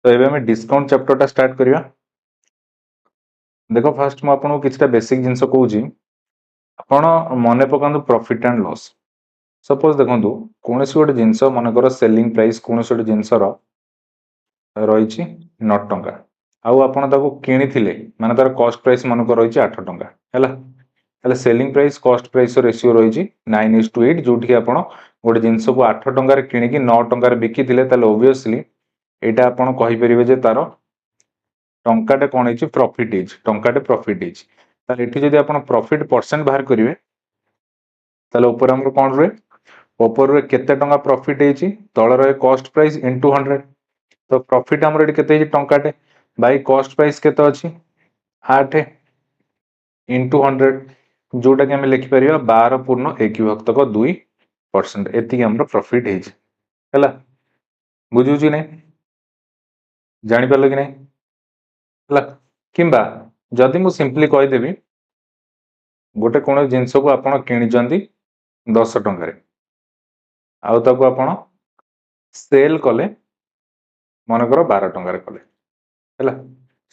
तो एबे हमें डिस्काउंट चैप्टर टा स्टार्ट करिया। देखो फास्ट मु आपन किछटा बेसिक जिंस कहूची आपण मने पकांदु प्रॉफिट एंड लॉस। सपोज देखंतु कोनोसी गोटे जिंस मन कर सेलिंग प्राइस कोनोसी गोटे जिंस रो रहिछि 9 टंका आउ आपण ताको किनिथिले माने तार कॉस्ट प्राइस मन कर रहिछि 8 टंका हैला। ताले selling price cost price ratio रहिछि 9:8 जोठी कि आपण गोटे जिंस को 8 टंका रे किनि कि 9 टंका रे बिकिथिले ताले ऑब्वियसली एटा आपण कहि परिबे जे तारो टंकाटे कौन है प्रॉफिट इज टंकाटे प्रॉफिट इज ताले एठी जदि आपण प्रॉफिट परसेंट बाहर करिवे ताले ऊपर हमर कोन रे ऊपर रे केते टंका प्रॉफिट हेची तळ रे कॉस्ट प्राइस इनटू 100 तो प्रॉफिट हमर एठी केते हेची टंकाटे बाय कॉस्ट प्राइस केते अछि 8 इनटू 100 जोटा कि हम लिखि परिबा 12.1/2% एति कि हमर प्रॉफिट हेची हैला। बुझु छी नै जानि परलो कि नै ହେଲା किंबा जदि मु सिंपली कहि देबी गोटे कोन जिंस को आपण किनिचंती 10 टंका रे आउ ताको आपण सेल कले मन कर 12 टंका रे कले हैला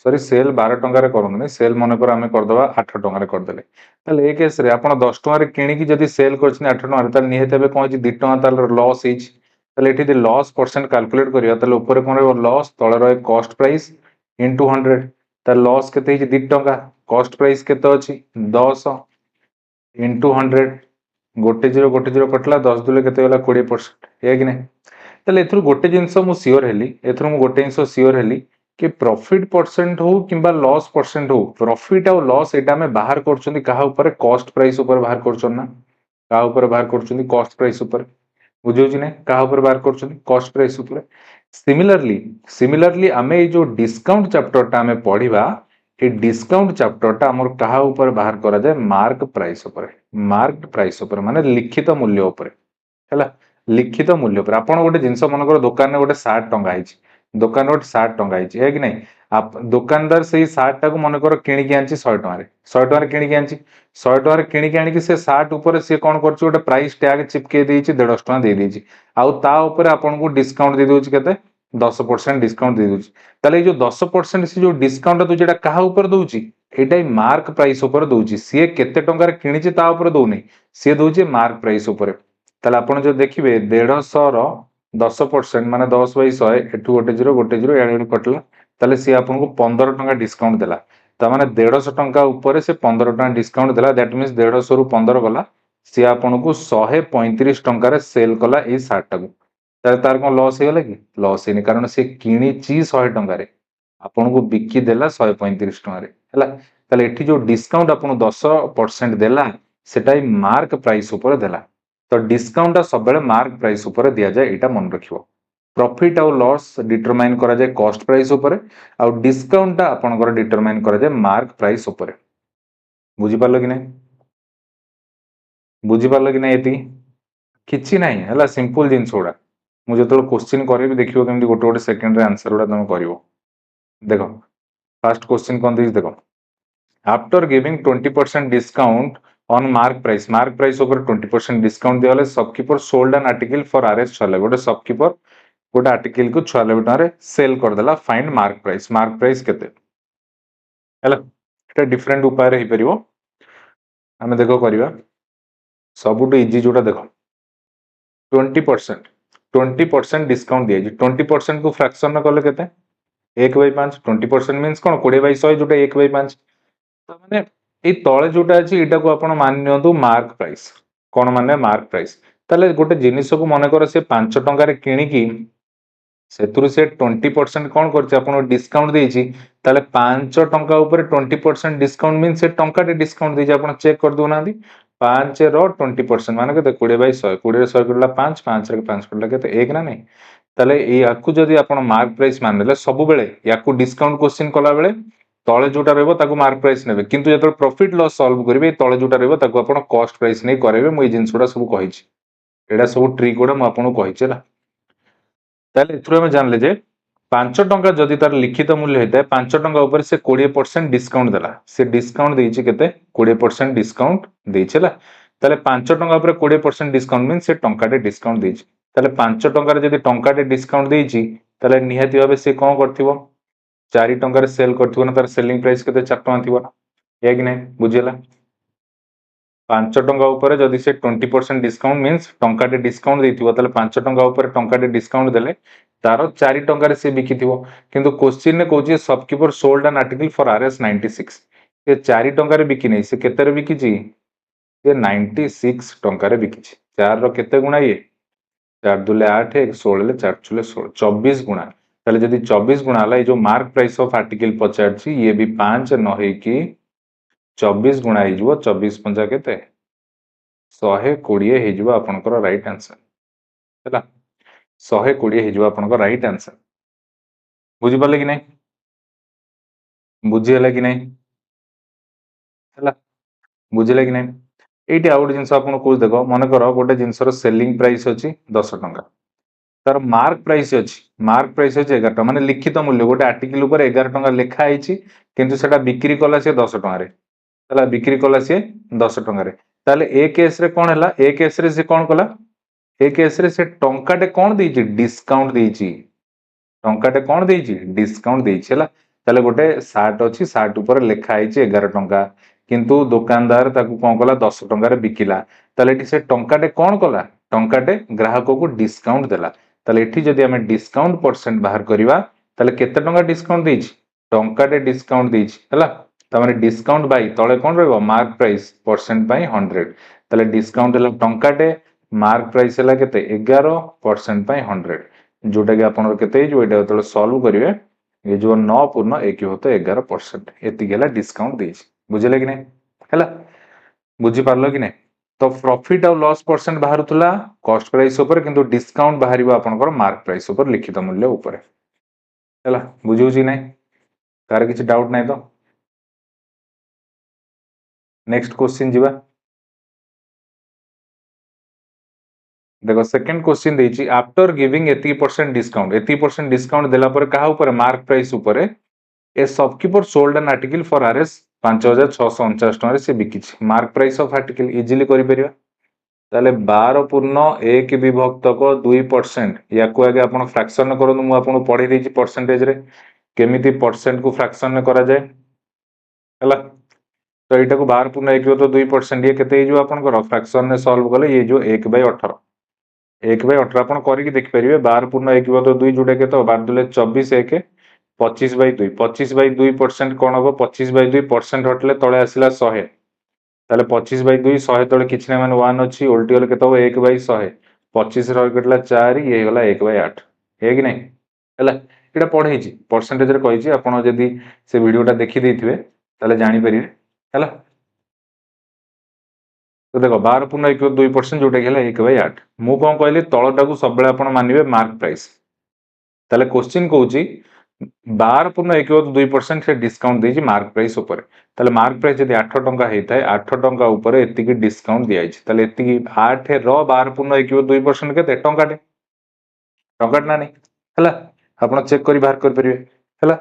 सॉरी सेल 12 टंका रे करन नै सेल मन कर हमें कर दबा 8 टंका रे कर देले ताले ए केस रे आपण 10 टंका रे किनि कि जदि सेल करछन 8 टंका रे ताले निहेतबे कोन जे 2 टंका ताले लॉस हिच ताले एठी दे लॉस परसेंट कैलकुलेट करिया ताले ऊपर कोन रे लॉस तळे रे कॉस्ट प्राइस इनटू 100 तार लॉस केते हिच 2 टंका कॉस्ट प्राइस केते अछि 10 इनटू 100 गोटे जीरो कटला 10 दुले केते गला 20% हे कि नै ताले एथुर गोटे जिंस मु सियोर हेली एथुर मु गोटे जिंस सियोर हेली कि प्रॉफिट परसेंट हो किंबा लॉस परसेंट हो प्रॉफिट और लॉस एटा में बाहर करछंती कहा ऊपर कॉस्ट प्राइस ऊपर बाहर करछन ना कहा ऊपर बाहर करछंती कॉस्ट प्राइस ऊपर बुझौ छी नै कहा ऊपर बाहर करछंती कॉस्ट प्राइस ऊपर। सिमिलरली आमे जो डिस्काउंट चैप्टर टा में पढ़िबा ए डिस्काउंट चैप्टर टा हमर कहा ऊपर बाहर करा जाय मार्क प्राइस ऊपर माने लिखित मूल्य ऊपर हैला लिखित मूल्य ऊपर आपण गोटे जिंस मनकर दुकान में गोटे 60 टंका आइछि दुकान गोटे 60 टंका आइछि है कि नै आप दुकानदार सेही 60 टा को मनकर किनि कि आंछि 100 टंका रे 100 टंका रे किनि कि आंछि 100 टंका रे किनि कि आनि कि से 60 ऊपर से कोन करछि गोटे प्राइस टैग चिपके देछि 150 टंका दे देछि आउ ता ऊपर आपण को डिस्काउंट दे दोछि केते 10% डिस्काउंट दे दोछि ताले जो 10% से जो डिस्काउंट दो जेटा कहा ऊपर दोछि एटा मार्क प्राइस ऊपर दोछि सी केते टंका रे किनिछि ता ऊपर दोउनी सी दोछि मार्क प्राइस ऊपर ताले आपण जो देखिबे 150 रो 10% माने 10 बाय 100 एठू गोटे जीरो याडे कटला ताले सी आपण को 15 टंका डिस्काउंट देला ता माने 150 टंका ऊपर से 15 टंका डिस्काउंट देला दैट मींस 150 रु 15 गला सी आपण को 135 टंका रे सेल कला ए 60 टाको तार कोन लॉस हेगला कि लॉस हेनी कारण से किनिची 100 टंका रे आपण को बिकी देला 135 टंका रे हैला ताले एठी जो डिस्काउंट आपण 10% देला सेटाई मार्क प्राइस ऊपर देला तो डिस्काउंट सब बेले मार्क प्राइस ऊपर दिया जाए एटा मन रखिबो प्रॉफिट और लॉस डिटरमाइन करा जाए कॉस्ट प्राइस ऊपर आ डिस्काउंट आपनकर डिटरमाइन करा जाए मार्क प्राइस ऊपर बुझी पारलो कि नै बुझी पारलो कि नै एती किछि नै हैला सिंपल जिंस ओडा मु जतलो क्वेश्चन करबी देखियो केमति गोटे गोटे सेकंड रे आंसर ओडा तुम करिवो देखो फर्स्ट क्वेश्चन कोन दिस देखो after giving 20% discount on mark price ऊपर 20% डिस्काउंट दियाले shopkeeper sold an article for R 6 गोटे शॉपकीपर गोटे आर्टिकल को 96 टका रे सेल कर देला फाइंड मार्क प्राइस केते हैला एटा डिफरेंट उपाय रे हे परिवो हमें देखो करिवा सबुटो इजी जोटा देखो 20% डिस्काउंट दिया 20% को फ्रैक्शन न कले केते 1/5 20% मींस कोन 20/100 जोटा 1/5 तो माने ए तळे जोटा अछि एटा को आपण मान नियंतु मार्क प्राइस कोन माने मार्क प्राइस ताले गोटे जिनिस को मन कर से 5 टंका रे किनि की सेतुरु से 20% कोन करछि आपण डिस्काउंट देछि ताले 5 टंका ऊपर 20% डिस्काउंट मीन से टंका रे डिस्काउंट देछि आपण चेक कर दो नांदी 5 रो 20% माने केते 20/100 20 रे 100 करला 5 5 रे 5 करला केते 1 ना नै ताले ए याकू जदी आपण मार्क प्राइस मान लेले सब बेले याकू डिस्काउंट क्वेश्चन कला बेले तळे जोटा रहबो ताकू मार्क प्राइस नेबे किंतु जतल प्रॉफिट लॉस सॉल्व करिवे तळे जोटा रहबो ताकू आपण कॉस्ट प्राइस नै करेबे मु ए जिंसोडा सब कहिछि एडा सब ट्रिक गोडा मु आपण कहिछला ताले एथुर हम जानले जे 5 टंका जदि तार लिखित मूल्य हेता 5 टंका ऊपर से 20% डिस्काउंट देला से डिस्काउंट देछि केते 20% डिस्काउंट देछला ताले 5 टंका ऊपर 20% डिस्काउंट मीन से टंका रे डिस्काउंट देछि ताले 5 टंका रे जदि टंका रे डिस्काउंट देछि ताले निहाती भाबे से कोन करथिबो 4 टंका रे सेल करथिबो ना तार सेलिंग प्राइस केते 4 टंका थिबो ना या कि नै बुझियला 5 टंका ऊपर जदि से 20% डिस्काउंट मींस टंकाटे डिस्काउंट देथिबो ताले 5 टंका ऊपर टंकाटे डिस्काउंट देले तारो 4 टंका रे से बिकिथिबो किंतु क्वेश्चन ने कहउची shopkeeper sold an article for R 96 से 4 टंका रे बिकि नै से केते रे बिकिची ये 96 टंका रे बिकिची 4 रो केते गुणा ये 4 दुले 8 1 16 ले 4 चुले 16 24 गुणा ताले जदि 24 गुणा हला ये जो मार्क प्राइस ऑफ आर्टिकल पचारची ये भी 5 न हे कि 24 गुणा हे जबो 24 पंजा केते 120 हे जबो आपनकर राइट आंसर हला 120 हे जबो आपनकर राइट आंसर बुझि पाले कि नै बुझि हला कि नै हला बुझिले कि नै एटी आउट जिंस आपन को देखो मन करो गोटे जिंसर सेलिंग प्राइस अछि 10 टंका तार मार्क प्राइस अछि 11 टंका माने लिखित मूल्य गोटे आर्टिकल ऊपर 11 टंका लिखा आइछि किंतु सेटा बिक्री कला से 10 टंका रे तला बिक्री कला से 10 टंका रे ताले ए केस रे कोन हला ए केस रे से कोन कला ए केस रे से टंकाटे कोन देछि डिस्काउंट देछि टंकाटे कोन देछि डिस्काउंट देछि हला ताले गोटे सार्ट अछि सार्ट ऊपर लिखा आइछि 11 टंका किंतु दुकानदार ताकू कोन कला 10 टंका रे बिकिला ताले एठी से टंकाटे कोन कला टंकाटे ग्राहक को डिस्काउंट देला ताले एठी जदि हमें डिस्काउंट परसेंट बाहर करिवा ताले केते टंका डिस्काउंट देछि टंकाटे डिस्काउंट देछि हला तामाने डिस्काउंट बाई तळे कोन रहबो मार्क प्राइस परसेंट बाई 100 ताले डिस्काउंट देला टंकाटे मार्क प्राइस हला केते 11 परसेंट बाई 100 जोटा कि आपन केते जो एटा तळे सॉल्व करिवे ये जो 9 पूर्ण 1 होते 11% एति गेला डिस्काउंट देछि बुझले कि नै हला बुझी पारलो कि नै तो प्रॉफिट और लॉस परसेंट बाहरुतला कॉस्ट प्राइस ऊपर किंतु डिस्काउंट बाहरिबो आपनकर मार्क प्राइस ऊपर लिखित मूल्य ऊपर हला बुझिउ छी नै कार किछि डाउट नै तो नेक्स्ट क्वेश्चन जीवा देखो सेकंड क्वेश्चन देछि आफ्टर गिविंग 80% डिस्काउंट 80% डिस्काउंट देला पर कहा ऊपर मार्क प्राइस ऊपर ए shopkeeper sold an article for R 5649 टका रे से बिकिछि mark price of article easily करि परिबा ताले 12 पूर्ण 1 विभक्त को 2% या को आगे आपण फ्रैक्शन करनु मु आपण पढै देछि परसेंटेज रे केमिति परसेंट को फ्रैक्शन में करा जाय हला तो एटा को 12 पूर्ण 1 तो 2% ये केते जो आपण को फ्रैक्शन में सॉल्व कले ये जो 1/18 1/18 आपण करिक देख परिबे 12 पूर्ण 1 तो 2 जोटा के तो 12 दुले 24 1 25/2 25/2% कोन हो 25/2% हटले तळे आसिला 100 ताले 25/2 100 तळे किछ नै माने 1 अछि उल्टी होले केतो 1/100 25 रो केटला 4 ये होला 1/8 हे कि नै हला एटा पढै छी परसेंटेज रे कहि छी आपण जदी से वीडियोटा देखि दैथिबे ताले जानि परिबे हला तो देखो 12 पूर्ण 1 2% जोटा गेला 1/8 मु कोन कहली तळटा को सब बेले आपण मानिबे मार्क प्राइस ताले क्वेश्चन कहउची 12 पूर्ण 1 2% से डिस्काउंट देछि मार्क प्राइस ऊपर ताले मार्क प्राइस जदी 8 टंका हेताय 8 टंका ऊपर एति की डिस्काउंट दिया छि ताले एति की 8 रो 12 पूर्ण 1 2% केते टंकाटे टंकाट ना नै हला आपण चेक करी बाहर कर परिबे हला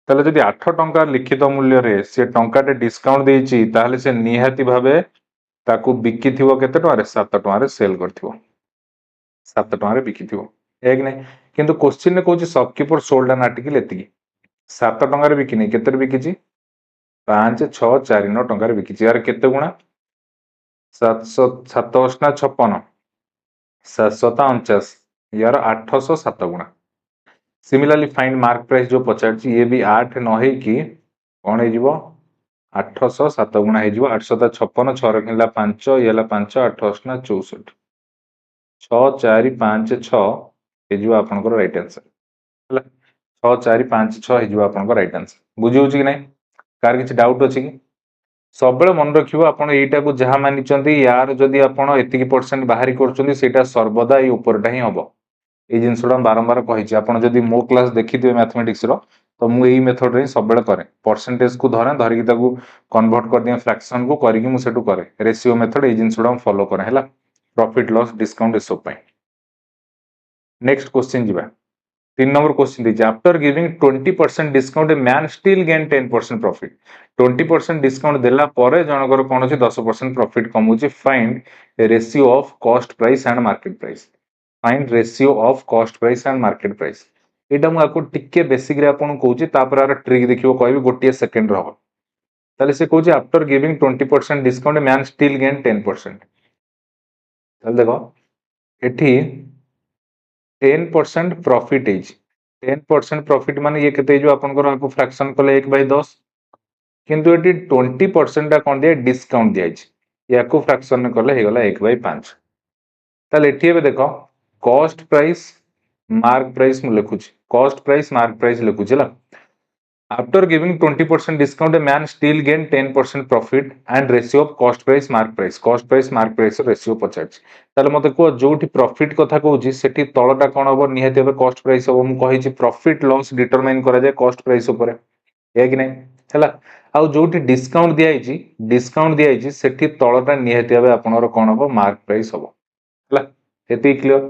ताले जदी 8 टंका लिखित मूल्य रे से टंकाटे डिस्काउंट देछि ताले से निहाती भाबे ताकू बिकी थिवो केते टंका रे 7 टंका रे सेल करथिवो 7 टंका रे बिकी थिवो एक नै किंतु क्वेश्चन ने कहउची शॉपकीपर सोल्ड एन आर्टिकल एति 7 टंका रे बिकी नै केते रे बिकी छि 5 6 4 9 टंका रे बिकी छि यार केते गुणा 700 7 ना 56 749 यार 807 गुणा सिमिलरली फाइंड मार्क प्राइस जो पचार छि ये भी 8 न हे कि कोन हे जिवो 807 गुणा हे जिवो 856 6 रखिला 5 येला 5 8 ना 64 6 4 5 6 हे जिवो आपनकर राइट आंसर हला 6 4 5 6 हे जिवो आपनकर राइट आंसर बुझिउ छि कि नै कार किछ डाउट अछि कि सब बेले मन रखिबो आपण एटा को जहा मानि चंती यार जदी आपण एति की परसेंट बाहरी करचंती सेटा सर्वदा ए ऊपरटा ही हबो ए जिंसडा बारंबार कहि छि आपण जदी मो क्लास देखि दिबे मैथमेटिक्स रो तो मु एई मेथड रे सब बेले करे परसेंटेज को धरे धरि कि ताकू कन्वर्ट कर दिए फ्रैक्शन को करि कि मु सेटू करे रेशियो मेथड ए जिंसडा फॉलो करे हला प्रॉफिट लॉस डिस्काउंट ए सब पय नेक्स्ट क्वेश्चन जीवा 3 नंबर क्वेश्चन दीजिए after giving 20% discount a man still gain 10% profit 20% discount देला परे जनकर कोन अछि 10% प्रॉफिट कमउछि find a ratio of cost price and market price find ratio of cost price and market price एटा मु आपको टिके बेसिक रे आपन कहूची तापर आर ट्रिक देखियो कहबी गोटे सेकंड रहबो ताले से कहूची after giving 20% discount man still gain 10%। ताले देखो एठी 10% प्रॉफिट इज 10% प्रॉफिट माने ये केते जो आपन को आपको फ्रैक्शन कले 1/10 किंतु एटी 20% टा कोन दिया डिस्काउंट दिया याको फ्रैक्शन कले हे गला 1/5 ताले एठी एबे देखो कॉस्ट प्राइस मार्क प्राइस मु लिखुची कॉस्ट प्राइस मार्क प्राइस लिखुची ला after giving 20% discount a man still gain 10% profit and ratio of cost price mark price ratio पचाच ताले मते को जोठी प्रॉफिट कथा कहूची सेठी तळटा कोन हबो निहाती हबे कॉस्ट प्राइस हबो मु कहिची प्रॉफिट लॉस डिटरमाइन करा जाय कॉस्ट प्राइस ऊपर है कि नहीं हला आउ जोठी डिस्काउंट दिया सेठी तळटा निहाती हबे आपनर कोन हबो मार्क प्राइस हबो हला एति क्लियर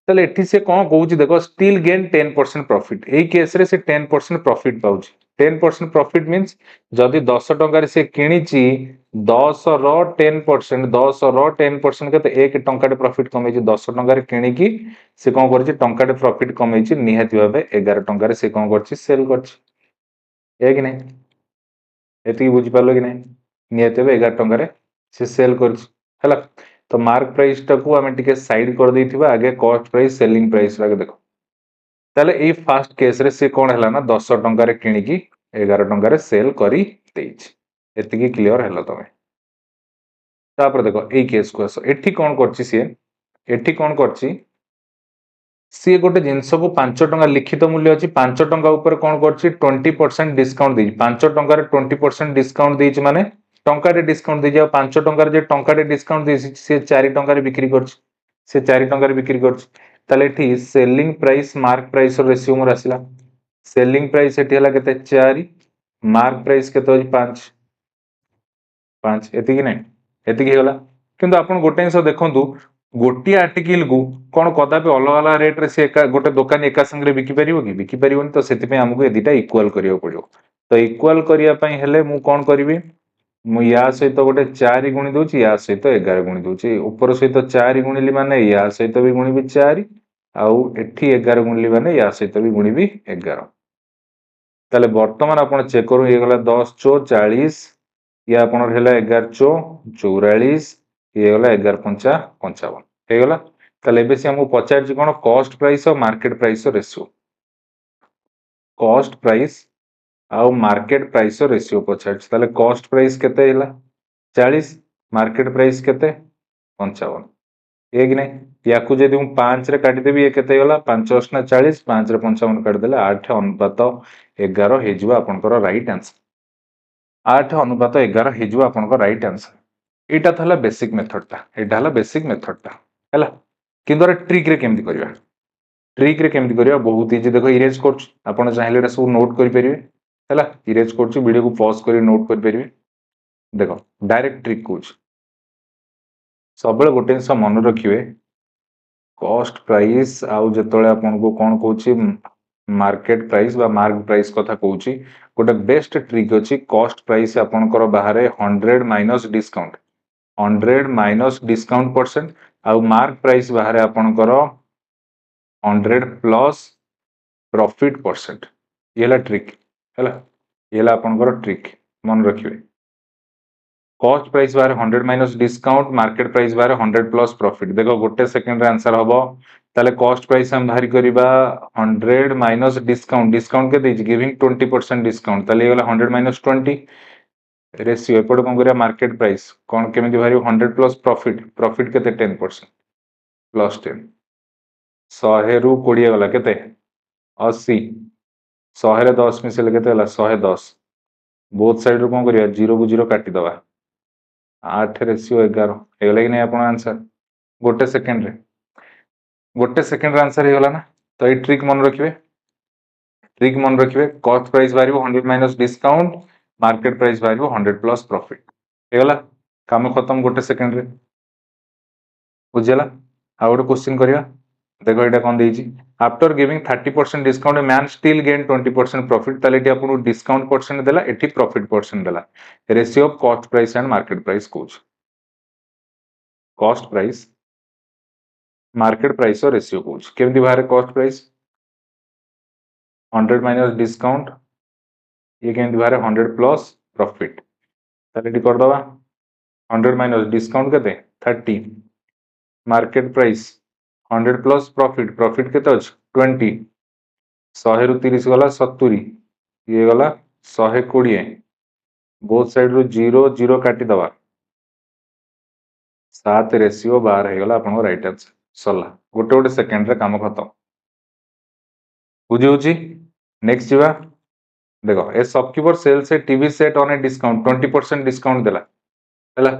ताले एठी से कोन कहूची देखो स्टिल गेन 10% प्रॉफिट एई केस रे से 10% प्रॉफिट पाउची 10% प्रॉफिट मींस जदी 10 टंका रे से किणीची 10 रो 10% 10 रो 10% केते 1 टंका रे प्रॉफिट कमेची 10 टंका रे किणीकी से कोन करची टंका रे प्रॉफिट कमेची निहाती भाबे 11 टंका रे से कोन करची सेल करची है कि नहीं एति बुझी पालो कि नहीं निहाती भाबे 11 टंका रे से सेल करची हला तो मार्क प्राइस टाकू आमे टिके साइड कर देथिबा आगे कॉस्ट प्राइस सेलिंग प्राइस लागे देखो ताले ए फर्स्ट केस रे से कोन हला ना 10 टंका रे किणी की 11 टंका रे सेल करी देछ एति की क्लियर हला तमे तापर देखो ए केस को आसो एठी कोन करची सी गोटे जिंस को 5 टंका लिखित मूल्य अछि 5 टंका ऊपर कोन करची 20% डिस्काउंट देछ 5 टंका रे 20% डिस्काउंट देछ माने टंका रे डिस्काउंट दे जाओ 5 टंका रे जे टंका रे डिस्काउंट दे से 4 टंका रे बिक्री करछ से 4 टंका रे बिक्री करछ ताले एठी selling price mark price ratio मोर आसिला सेलिंग प्राइस एठी हला केते 4 मार्क प्राइस केते होई 5 5 एति कि नै एति कि होला किंतु आपण गोटे जिंस देखंतु गोटी आर्टिकल को कोन कदापि अलग अलग रेट रे से गोटे दुकान एका संग रे बिकी परिबो कि बिकी परिबोनी तो सेति पे हमकु ए दिटा इक्वल करियो पड़ियो तो इक्वल करिया पई हेले मु कोन करबी मु या सहित गोटे 4 गुणी दोची या सहित 11 गुणी दोची ऊपर सहित 4 गुणिली माने या सहित भी गुणिबी 4 आउ एठी 11 गुणिली माने या सहित भी गुणिबी 11 ताले वर्तमान आपण चेक करू ये गला 10 चो 40 या आपण हेला 11 चो 44 ये गला 11 पंचा 55 हे गला ताले एबे से हमकु पचार जी कोन कॉस्ट प्राइस और market price ratio cost price आउ मार्केट प्राइस रेशियो पचार ताले कॉस्ट प्राइस केते हैला 40 मार्केट प्राइस केते 55 एक नै याकू जदी हम 5 रे काटी देबी ये केते होला 5 8 ना 40 5 रे 55 काट देले 8 अनुपात 11 हे जिवा आपनकर राइट आंसर 8 अनुपात 11 हे जिवा आपनकर राइट आंसर एटा थला बेसिक मेथड ता एटा हला बेसिक मेथड ता हैला किंतु ट्रिक रे केमति करिया बहुत इजी देखो इरेज करछ आपण चाहिले एटा सब नोट करि परिबे हैला इरेज करछ वीडियो को पॉज करि नोट करि परिबे देखो डायरेक्ट ट्रिक कुछ सबले गोटे जिंस मन रखिए कॉस्ट प्राइस आउ जतले आपन को कोन कहूची मार्केट प्राइस बा मार्क प्राइस कथा कहूची गोटे बेस्ट ट्रिक अछि कॉस्ट प्राइस आपनकर बाहरे 100 minus discount 100 minus discount percent आउ मार्क प्राइस बाहरे आपनकर 100 प्लस प्रॉफिट परसेंट येला ट्रिक हैला येला आपनकर ट्रिक मन रखिए कॉस्ट प्राइस बारे 100 माइनस डिस्काउंट मार्केट प्राइस बारे 100 प्लस प्रॉफिट देखो गोटे सेकंड रे आंसर हबो ताले कॉस्ट प्राइस हम बाहर करिबा 100 माइनस डिस्काउंट के देछि गिविंग 20% डिस्काउंट ताले होला 100 माइनस 20 रेशियो एपड कोन करिया मार्केट प्राइस कोन केमिति बाहर 100 प्लस प्रॉफिट केते 10% प्लस 10 100 रु 20 वाला केते 80 100 रे 10 मिसले केते होला 110 बोथ साइड रो कोन करिया 0 को 0 काटी दवा 8 रेशियो 11 हेगला कि नहीं आपण आंसर गोटे सेकंड रे आंसर हेगला ना तो ये ट्रिक मन रखिबे कॉस्ट प्राइस बारिबो 100 माइनस डिस्काउंट मार्केट प्राइस बारिबो 100 प्लस प्रॉफिट हेगला काम खत्म गोटे सेकंड रे बुझला आ गोटे क्वेश्चन करिया देखो एटा कोन देछि after giving 30% discount man still gain 20% profit ताले एटी आपन डिस्काउंट परसेंट देला एटी प्रॉफिट परसेंट देला ratio of cost price and market price कोच कॉस्ट प्राइस मार्केट प्राइस और रेशियो कौन केमती बाहर कॉस्ट प्राइस 100 माइनस डिस्काउंट ये केमती बाहर 100 प्लस प्रॉफिट ताले कर दवा 100 माइनस डिस्काउंट केते 30 market price 100 plus profit profit केते अछि 20 100 रु 30 गला 70 ये गला 120 बोथ साइड रो 0 0 काटी दवा 7 रेशियो 12 गला आपन राइट आंसर सरला गोटे गोटे सेकंड रे काम खत्म बुझी होची नेक्स्ट जीवा देखो ए शॉपकीपर सेल से TV set on a discount 20% discount देला हैला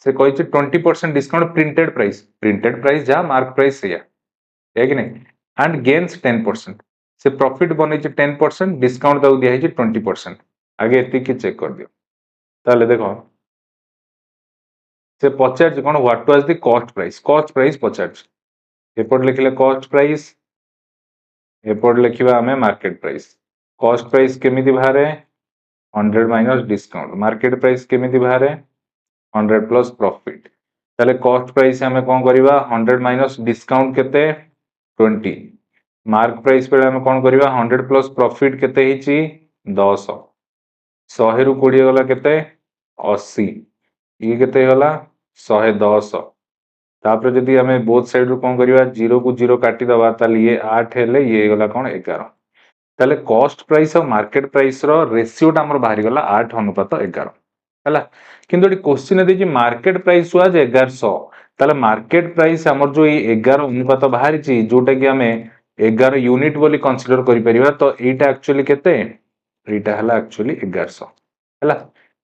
से कहिछि 20% डिस्काउंट प्रिंटेड प्राइस जा मार्क प्राइस सेया है कि नहीं एंड गेन्स 10% से प्रॉफिट बने 10% डिस्काउंट दाउ दिया है 20% आगे एति चेक कर दियो ताले देखो से पचार कौन what was the cost price पचार एपट लिखले कॉस्ट प्राइस एपट लिखा आम मार्केट प्राइस कॉस्ट प्राइस केमिति बाहर 100 माइनस डिस्काउंट मार्केट प्राइस केमिति बाहर 100 प्लस प्रॉफिट ताले कॉस्ट प्राइस आम कौन करवा 100 माइनस डिस्काउंट केते 20 मार्क प्राइस पे आम कौन करवा 100 प्लस प्रॉफिट केते हिची 10 100 रु 20 गला केते 80 ये केते गला 110 तापर जदि आम बोथ साइड रू कौन करवा 0 को 0 काटी दवा ताले ये 8 हेले ये गला कौन 11 ताले कॉस्ट प्राइस और मार्केट प्राइस रो रेशियोटा हमर बाहरी गला 8 अनुपात 11 हला किंतु एटी क्वेश्चन देछि मार्केट प्राइस वाज 1100 ताले मार्केट प्राइस हमर जो ये 11 अनुपात बाहरी छि जोटा कि हमें 11 यूनिट बोली कंसीडर करि परिबा तो एटा एक्चुअली केते एटा हला एक्चुअली 1100 हला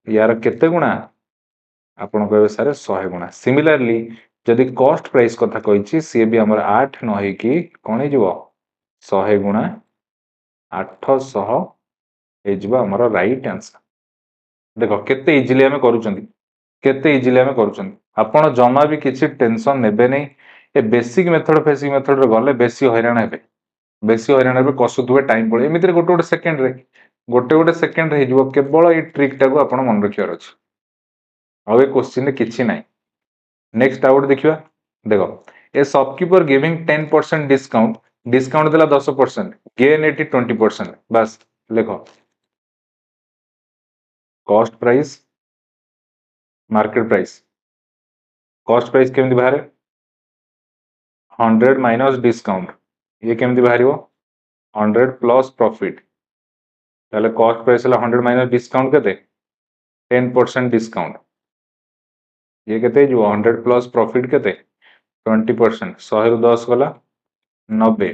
यार केते गुणा आपण कहबे सारे 100 गुणा सिमिलरली जदि कॉस्ट प्राइस कथा कहिछि सी भी हमर 8 न होई कि कोन हिजबो 100 गुणा 800 हे जिबा हमर राइट आंसर देखो केते इजीली हमें करूचंदी केते इजीली हमें करूचंदी आपण जमा भी किछि टेंशन नेबे नै ए बेसिक मेथड रे गले बेसी हैरान हेबे कसुथुबे टाइम पळे एमितिर गोटे गोटे सेकंड रे हिजबो केवल ए ट्रिक टाको आपण मन रखियार अछि आ ए क्वेश्चन रे किछि नै नेक्स्ट आउट देखिवा देखो ए शॉपकीपर गिविंग 10% डिस्काउंट देला 10% गेन एटी 20% बस लिखो cost price market price cost price केमती बाहर 100 माइनस डिस्काउंट ये केमती बाहर 100 प्लस प्रॉफिट ताले कॉस्ट प्राइस 100 माइनस डिस्काउंट केते 10% डिस्काउंट ये केते जो 100 प्लस प्रॉफिट केते 20% 100 रु 10 गला 90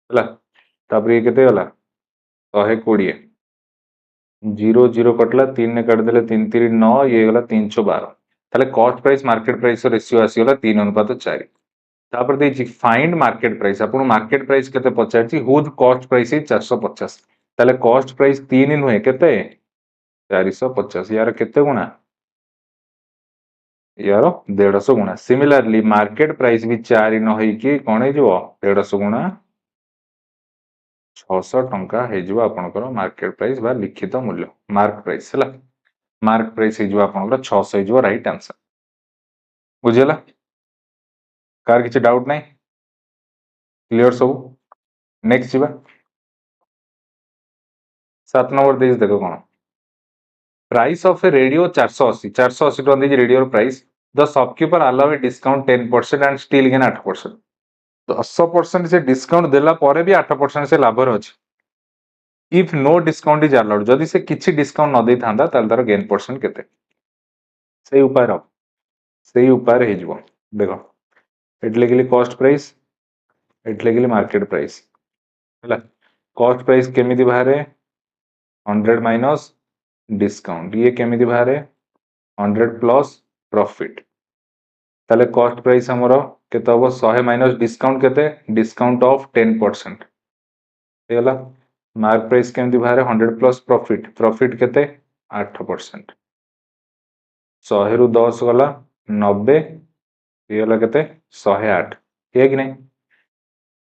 हला तापर ये केते गला 120 0 0 कटला 3 ने काट देले 3 3 9 ये गला 312 ताले cost price market price ratio आसी गला 3 अनुपात 4 तापर देछि फाइंड मार्केट प्राइस आपन मार्केट प्राइस केते पचारछि हुज कॉस्ट प्राइस 450 ताले कॉस्ट प्राइस 3 नुहे केते 450 यार केते गुणा यार 150 गुणा सिमिलरली मार्केट प्राइस भी 4 न होई कि कोन हे जो 150 गुणा 600 टंका हे जो आपनकर मार्केट प्राइस बा लिखित मूल्य मार्क प्राइस हला मार्क प्राइस हे जो आपनकर 600 हे जो राइट आंसर बुझियला कार किछि डाउट नै क्लियर सब नेक्स्ट जीवा 7 नंबर देज देखो कोन प्राइस ऑफ ए रेडियो 480 480 टन the radio price the shopkeeper allow a discount 10% and still gain 8% तो 10% से डिस्काउंट देला परे भी 8% से लाभ रे अछि if no discount is allowed जदि से किछि डिस्काउंट न दे थांदा ताल तार गेन परसेंट केते सेही उपाय हे जबो देखो एटले गेली कॉस्ट प्राइस एटले गेली मार्केट प्राइस हला कॉस्ट प्राइस केमिति बाहरे 100 माइनस डिस्काउंट ये केमिति बाहरे 100 प्लस प्रॉफिट ताले कॉस्ट प्राइस हमरो केते हो 100 माइनस डिस्काउंट केते डिस्काउंट ऑफ 10% हेला मार्क प्राइस केमिति बाहरे 100 प्लस प्रॉफिट प्रॉफिट केते 8% 100 रु 10 गला 90 ये गला केते 108 हे कि नहीं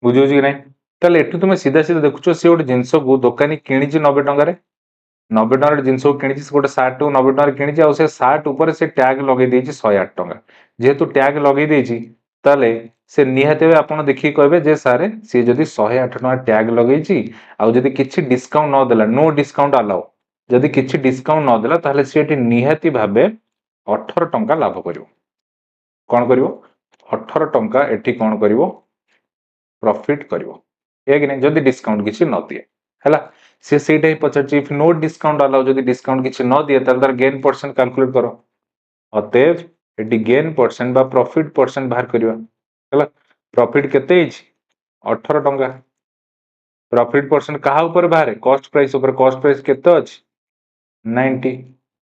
बुझियो कि नहीं ताले एठु तुमे सीधा सीधा देखुछो से गोटे जिंस को दुकानी किणी 90 टंका रे 90 टंका जिनस को किणी गोटे 60 90 टंका किणी आ से 60 ऊपर से टैग लगे देछि 108 टंका जेहेतु टैग लगे देछि ताले से निहाते आपण देखि कहबे जे सारे से जदी 108 टका टैग लगेछि आ जदी किछि डिस्काउंट न देला नो डिस्काउंट अलाउ जदी किछि डिस्काउंट न देला ताले सेठी निहाती भाबे 18 टंका लाभ करिवो कोन करिवो 18 टंका एठी कोन करिवो प्रॉफिट करिवो ए कि नै जदी डिस्काउंट किछि न दिए हला से सेटा ही पचछि इफ नो डिस्काउंट अलाउ जदी डिस्काउंट किछि न दिए ताले तार गेन परसेंट कैलकुलेट करो अतएव एटी गेन परसेंट बा प्रॉफिट परसेंट बाहर करिवा हला प्रॉफिट केते हिच 18 टंका प्रॉफिट परसेंट कहा ऊपर बाहर कॉस्ट प्राइस केते अछि 90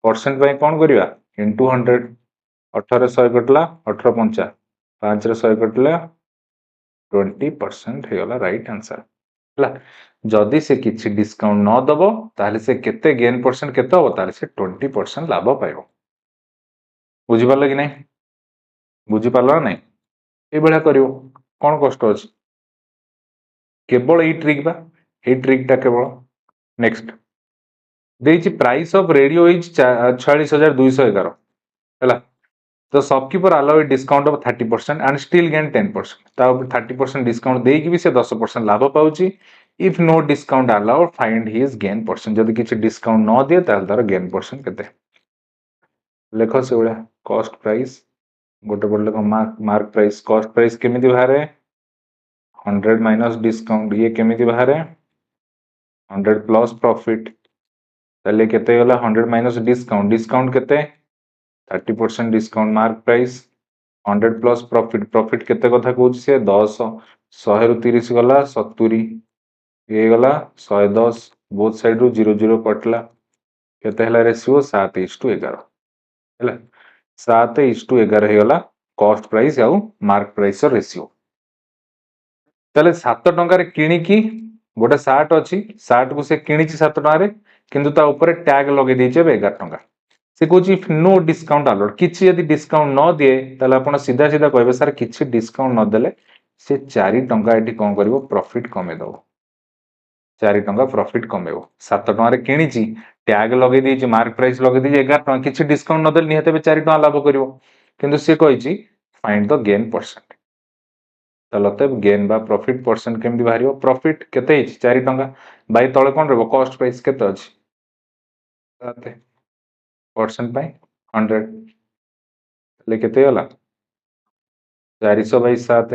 परसेंट बाय कोन करिवा इनटू 100 18 100 कटला 18 पंचा 5 रे 100 कटला 20% हेगला राइट आंसर हला जदी से किछि डिस्काउंट न दबो ताले से केते गेन परसेंट केते हो ताले से 20% लाभ पाइबो बुझी पारले कि नै बुझी पारला नै ए बेला करिवो कोन कष्ट अछि केवल ए ट्रिक बा ए ट्रिक ता केवल नेक्स्ट देछि प्राइस ऑफ रेडियो इज 46211 हला तो shopkeeper allow discount of 30% and still gain 10% ता 30% डिस्काउंट देकी भी से 10% लाभ पाउची if no discount allow find his gain percent जदी किछि डिस्काउंट न दिए ताल तार गेन परसेंट केते लेखो से उडा कॉस्ट प्राइस गोटे बोले को मार्क प्राइस कॉस्ट प्राइस केमिति बाहरे 100 माइनस डिस्काउंट ये केमिति बाहरे 100 प्लस प्रॉफिट ताले केते गला 100 माइनस डिस्काउंट डिस्काउंट केते 30% discount mark price 100 plus profit profit केते कथा कहूछ से 10 100 रु 30 गला 70 ये गला 110 बोथ साइड रु 00 कटला केते हला रेशियो 7:11 हला 7:11 हे गला कॉस्ट प्राइस आउ मार्क प्राइस रेशियो तले 7 टंका रे किणी की गोटे शार्ट अछि शार्ट को से किणी 7 टंका रे किंतु ता ऊपर टैग लगे देछे 11 टंका से कहूँ इफ नो डिस्काउंट अलाउड किछि यदि डिस्काउंट न दिए ताले आपण सीधा सीधा कहबे सर किछि डिस्काउंट न देले से 4 टंका एठी कोन करबो प्रॉफिट कमे दो 4 टंका प्रॉफिट कमेबो 7 टंका रे किणीची टैग लगे देछि मार्क प्राइस लगे देछि 11 टंका किछि डिस्काउंट न देले निहते 4 टंका लाभ करिवो किंतु से कहिछि फाइंड द गेन परसेंट ताले तब गेन बा प्रॉफिट परसेंट केमदी बाहरियो प्रॉफिट केते हिच 4 टंका बाय तळे कोन रहबो कॉस्ट प्राइस केते अछि 7 परसेंट बाय 100 ले केते होला 400 बाय 7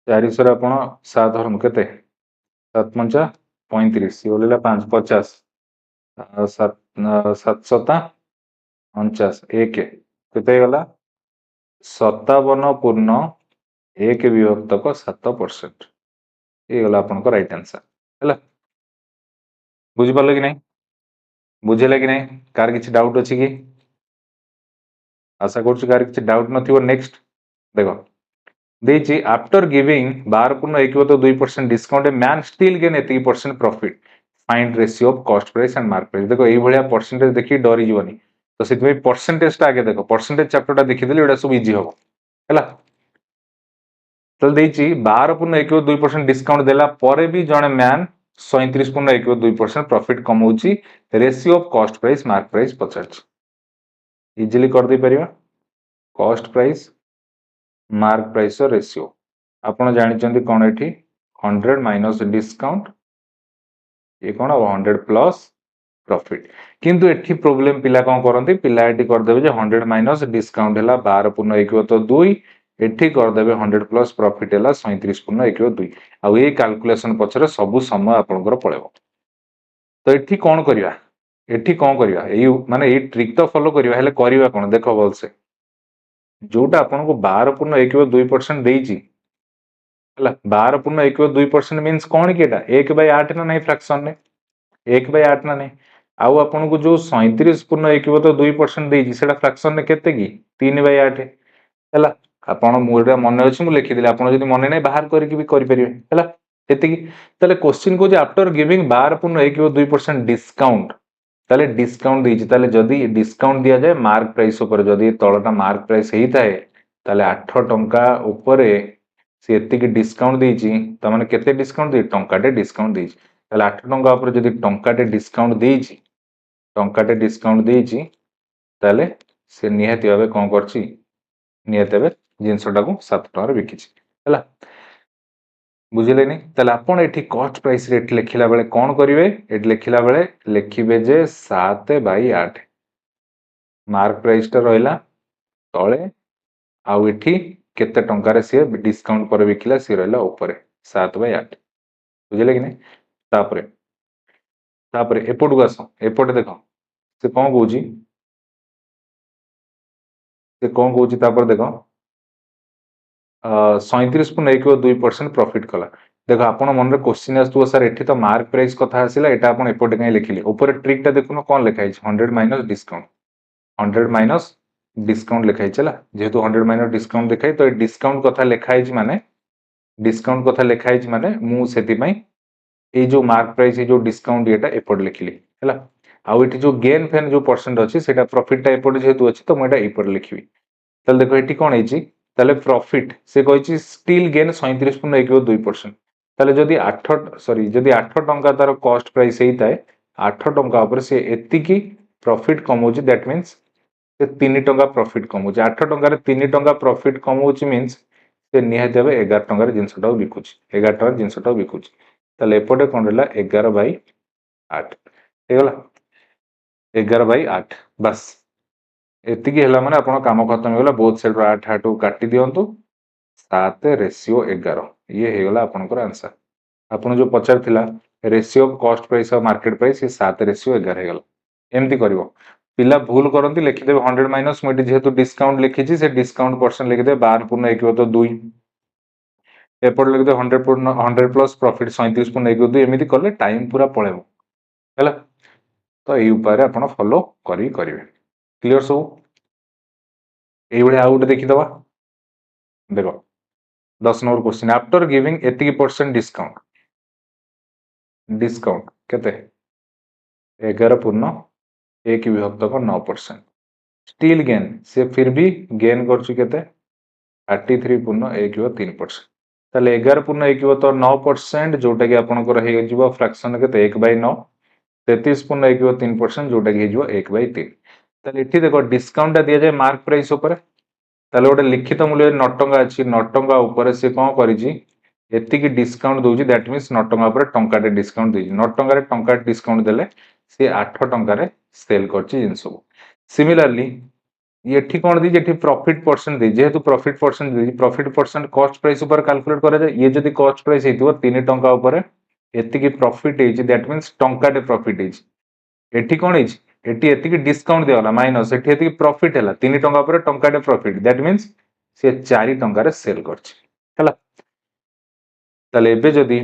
400 रे आपण 7 धरन केते 7 पंचा 35 ये बोलेला 5 50 7 7 49 1 केते गला 57 पूर्ण 1 विभक्तक 7% ये गला आपण को राइट आंसर हैला बुझि पाले कि नै बुझेला कि नै कार किछि डाउट अछि कि आशा करछु कार किछि डाउट नथिबो नेक्स्ट देखो देछि आफ्टर गिविंग 12 पूर्ण 1/2% discount a man still gain 80% profit find ratio of cost price and mark price देखो एई भलिया परसेंटेज देखि डरी जीवनी तो सितमे परसेंटेज ता आगे देखो परसेंटेज चैप्टर ता देखि देले एडा सब इजी हो हैला तल देछि 12 पूर्ण 1/2% डिस्काउंट देला परे भी जणे मैन 37 पूर्ण 1/2% प्रॉफिट कमौछि ratio of cost price mark price पचारछि इजीली कर दे परिबा cost price mark price ratio आपण जानि चंदी कोन एठी 100 माइनस डिस्काउंट ये कोन 100 प्लस प्रॉफिट किंतु एठी प्रॉब्लम पिला कोन करंती पिला एठी कर देबे जे 100 माइनस डिस्काउंट हला 12 पूर्ण 1/2 एठी कर देबे 100 प्लस प्रॉफिट हला 37 पूर्ण 1/2 आ ए कैलकुलेशन पछरे सब समय आपनकर पळेबो तो एठी कोन करिया एठी कोन करिया ए माने ए ट्रिक तो फॉलो करिया हेले करिवा कोन देखो बोलसे जोटा आपन को 12 पूर्ण 1/2% देइची हला 12 पूर्ण 1/2% मींस कोन केटा 1/8 ना नहीं फ्रैक्शन ने 1/8 ना नहीं आउ आपन को जो 37 पूर्ण 1/2% देइची सेटा फ्रैक्शन ने केते की 3/8 हला आपन मोरडा मन अछि मु लिखि दिले आपन जदि मन नै बाहर करि भी करि परिबे हला एते की तले क्वेश्चन को जे आफ्टर गिविंग 12 पूर्ण 1/2% डिस्काउंट ताले डिस्काउंट देइची ताले जदि डिस्काउंट दिया जाए मार्क प्राइस ऊपर जदि तळटा मार्क प्राइस हेई थाए ताले 8 टंका ऊपर से एति की डिस्काउंट देइची त माने केते डिस्काउंट दे टंकाटे डिस्काउंट देइची ताले 8 टंका ऊपर जदि टंकाटे डिस्काउंट देइची ताले से निहाती भाव कौन करछि निहाती भाव जिनसटा को 7 टंका बिकिछि हला बुझिले नहीं ताले आपण एठी कॉस्ट प्राइस रेट लिखिला बेले कौन करिवे एठी लिखिला बेले लिखिबे जे 7/8 मार्क प्राइस टा रहला तळे आउ एठी केते टंका रे से डिस्काउंट पर बिकिला से रहला ऊपर 7/8 बुझिले कि नहीं तापरे तापरे एपटू आस एपटे देख से कौन कहूची से कौन कहूची तापर देख 37.2% प्रॉफिट कला देख आपण मन रे क्वेश्चन आसतु सर एठी तो मार्क प्राइस कथा आसिला एटा आपण एपटे काई लिखिले ऊपर ट्रिक टा देखुनो कौन लिखा है 100 माइनस डिस्काउंट 100 माइनस डिस्काउंट लिखा है जेहेतु 100 माइनस डिस्काउंट लिखाई तो डिस्काउंट कथा लिखा है माने डिस्काउंट कथा लिखा है माने मु सेति पई ए जो मार्क प्राइस ए जो डिस्काउंट एटा एपट लिखिली हैला आउ एठी जो गेन फेन जो परसेंट अछि सेटा प्रॉफिट टा एपट जेहेतु अछि तो मैं एपट लिखिबी ताले देखो एठी कोन हेछि ताले प्रॉफिट से कहिछि स्टिल गेन 37.12% ताले जदि 8 सॉरी जदि 8 टंका तार कॉस्ट प्राइस हेई ताए 8 टंका ऊपर से एतिकी प्रॉफिट कमौछि दैट मींस से 3 टंका प्रॉफिट कमौछि 8 टंका रे 3 टंका प्रॉफिट कमौछि मींस से निहाती भाबे 11 टंका रे जिंसटा बिकुछि 11 टंका जिंसटा बिकुछि ताले एपटे कोन रहला 11/8 हेगला 11/8 बस एतिकी हैला माने आपण काम खत्म होगला बोथ साइड 8 8 काटी दियंतु 7/11 ये हेगला आपनकर आंसर आपण जो पचार थिला रेशियो कॉस्ट प्राइस और मार्केट प्राइस ये 7/11 हेगला एमती करिवो पिला भूल करंती लिखि देबे 100 माइनस मोटी जेहेतु डिस्काउंट लिखिछि से डिस्काउंट परसेंट लिखि देबे 12.1 तो 2 एपट लिखि दे 100 प्लस प्रॉफिट 37.1 एमिति करले टाइम पूरा पळेबो हैला तो एई उपाय रे आपण फॉलो करी करिवे क्लियर सब एई बळे आउट देखि दबा देखो 10 नंबर क्वेश्चन आफ्टर गिविंग एतिकी परसेंट डिस्काउंट डिस्काउंट केते 11.1 विभक्त को 9% स्टिल गेन से फिर भी गेन करछु केते 83.1 ताले 11.1 तो 9% जोटा कि आपनकर हे जिवो फ्रैक्शन केते 1/9 33.1 जोटा कि हे जिवो 1/3 ताले एठी देखो डिस्काउंट दिया जाए मार्क प्राइस ऊपर ताले गोटे लिखित मूल्य 9 टंका अछि 9 टंका ऊपर से कोन करिछि एतिकी डिस्काउंट दोछि दैट मींस 9 टंका ऊपर टंकाटे डिस्काउंट देछि 9 टंका रे टंका डिस्काउंट देले से 8 टंका रे सेल करछि जिंसो सिमिलरली ये ठीक कोन दी जेठी प्रॉफिट परसेंट दे जेहेतु प्रॉफिट परसेंट दे प्रॉफिट परसेंट कॉस्ट प्राइस ऊपर कैलकुलेट करा जाय ये जदी कॉस्ट प्राइस हेतिबो 3 टंका ऊपर एतिकी प्रॉफिट हेछि दैट मींस टंकाटे प्रॉफिट हेछि एठी कोन हेछि एटी एतिकी डिस्काउंट देला माइनस एठी एतिकी प्रॉफिट हैला 3 टंका ऊपर टंकाटे प्रॉफिट दैट मींस से 4 टंका रे सेल करछि हैला ताले एबे जदी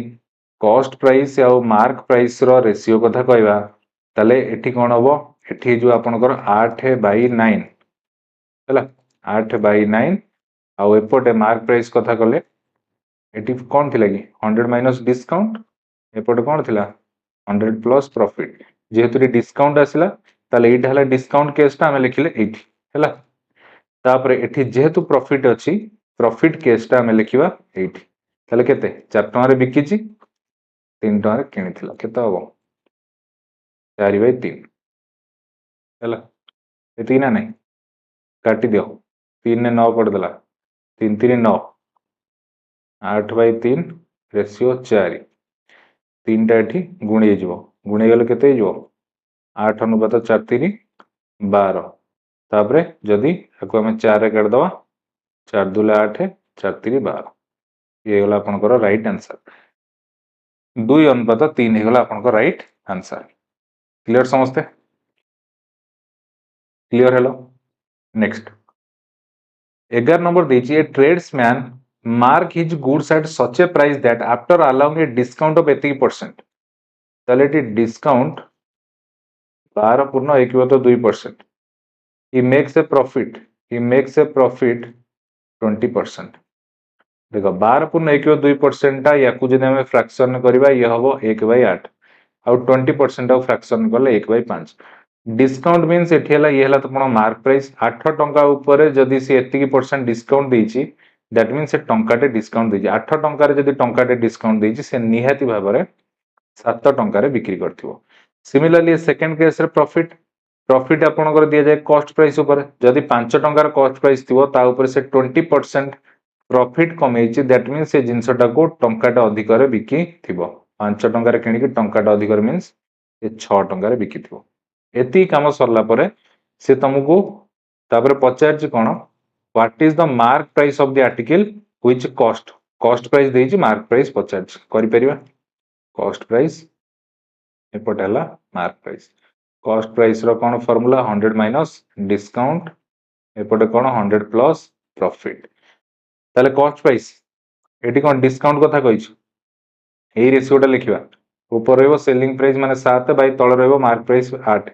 कॉस्ट प्राइस या मार्क प्राइस रो रेशियो कथा कहबा ताले एठी कोन हबो एठी जो आपनकर 8/9 हैला 8/9 आउ एपटे मार्क प्राइस कथा कले एटी कोन थिला कि 100 माइनस डिस्काउंट एपटे कोन थिला 100 प्लस प्रॉफिट जेहेतु डिस्काउंट आसिला ताले एटा हला डिस्काउंट केस टा हमें लिखिले एठी हैला तापरे एठी जेहेतु प्रॉफिट अछि प्रॉफिट केस टा हमें लिखिबा एठी ताले केते 4 टंका रे बिकिछि 3 टंका रे किनिथिला केते हबो 4/3 हैला एती ना नहीं काटी दियो 3 ने 9 कर देला 3 3 9 8/3 रेशियो 4 3 टा एठी गुणी जिवो गुणी गले केते जिवो 8 अनुपात 4 3 12 तापरे जदी आको हम 4 रे काट दवा 4 2 8 4 3 12 ये गला आपनकर राइट आंसर 2 अनुपात 3 हे गला आपनकर राइट आंसर क्लियर समझते क्लियर हेलो नेक्स्ट 11 नंबर देछि ए tradesman mark his goods at such a price that after allowing a discount of 80% ताले T discount 12.1 he makes a profit 20% देखो 12.1 टा याकू जदि हमें फ्रैक्शन करबा ये हबो 1/8 आउ 20% ऑफ फ्रैक्शन करले 1/5 डिस्काउंट मींस एठी हला ये हला तो कोन मार्क प्राइस 8 टंका ऊपर जदि से एतिकी परसेंट डिस्काउंट देछि दैट मींस से टंकाटे डिस्काउंट देछि 8 टंका रे जदि टंकाटे डिस्काउंट देछि से निहाती भाबरे 7 टंका रे बिक्री करथिबो सिमिलरली सेकंड केस रे प्रॉफिट प्रॉफिट आपनकर दिया जाए कॉस्ट प्राइस ऊपर जदि 5 टंकार कॉस्ट प्राइस थिवो ता ऊपर से 20% प्रॉफिट कमेइछि दैट मींस से जिंसटा को टंकाटा अधिक रे बिकी थिवो 5 टंकार किनि कि टंकाटा अधिक रे मींस ये 6 टंकार बिकी थिवो एती काम सरला परे से तुमको तापर पचारछि कोन what is the mark price of the article which cost price देछि मार्क प्राइस पचारछि करि परिबा कॉस्ट प्राइस एपट हला मार्क प्राइस कॉस्ट प्राइस रो कोन फार्मूला 100 माइनस डिस्काउंट एपटे कोन 100 प्लस प्रॉफिट ताले कॉस्ट प्राइस एटी कोन डिस्काउंट कथा कहिछु एई रेशियोटा लिखिबा ऊपर रहबो सेलिंग प्राइस माने 7 बाय तळ रहबो मार्क प्राइस 8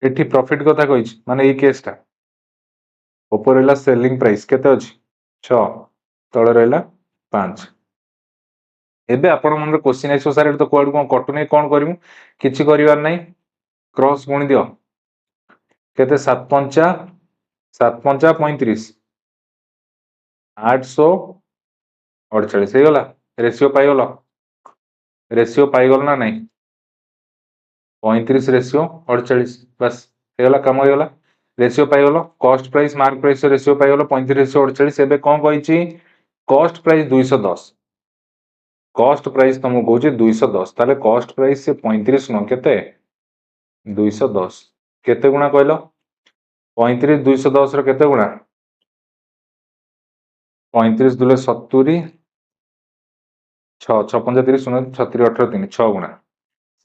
एठी प्रॉफिट कथा कहिछु माने एई केसटा ऊपर रहला सेलिंग प्राइस केते अछि 6 तळ रहला 5 एबे आपण मन क्वेश्चन आइसो सर तो कोड कोन कटु नै कोन करिमु किछि करिवार नै क्रॉस गुणी दियो केते 7 पंचा 35 848 हे गला रेशियो पाइगल ना नहीं 35 रेशियो 48 बस हे गला काम हे गला रेशियो पाइगल cost price mark price ratio पाइगल 35 रेशियो 48 एबे कोन कहिछि कॉस्ट प्राइस 210 कॉस्ट प्राइस तुम कहूँ 210 ताले कॉस्ट प्राइस से 35 न केते 210 केते गुणा कहल 35 210 रो केते गुणा 35 दुले 70 6 6 5 30 0 36 18 3 6 गुणा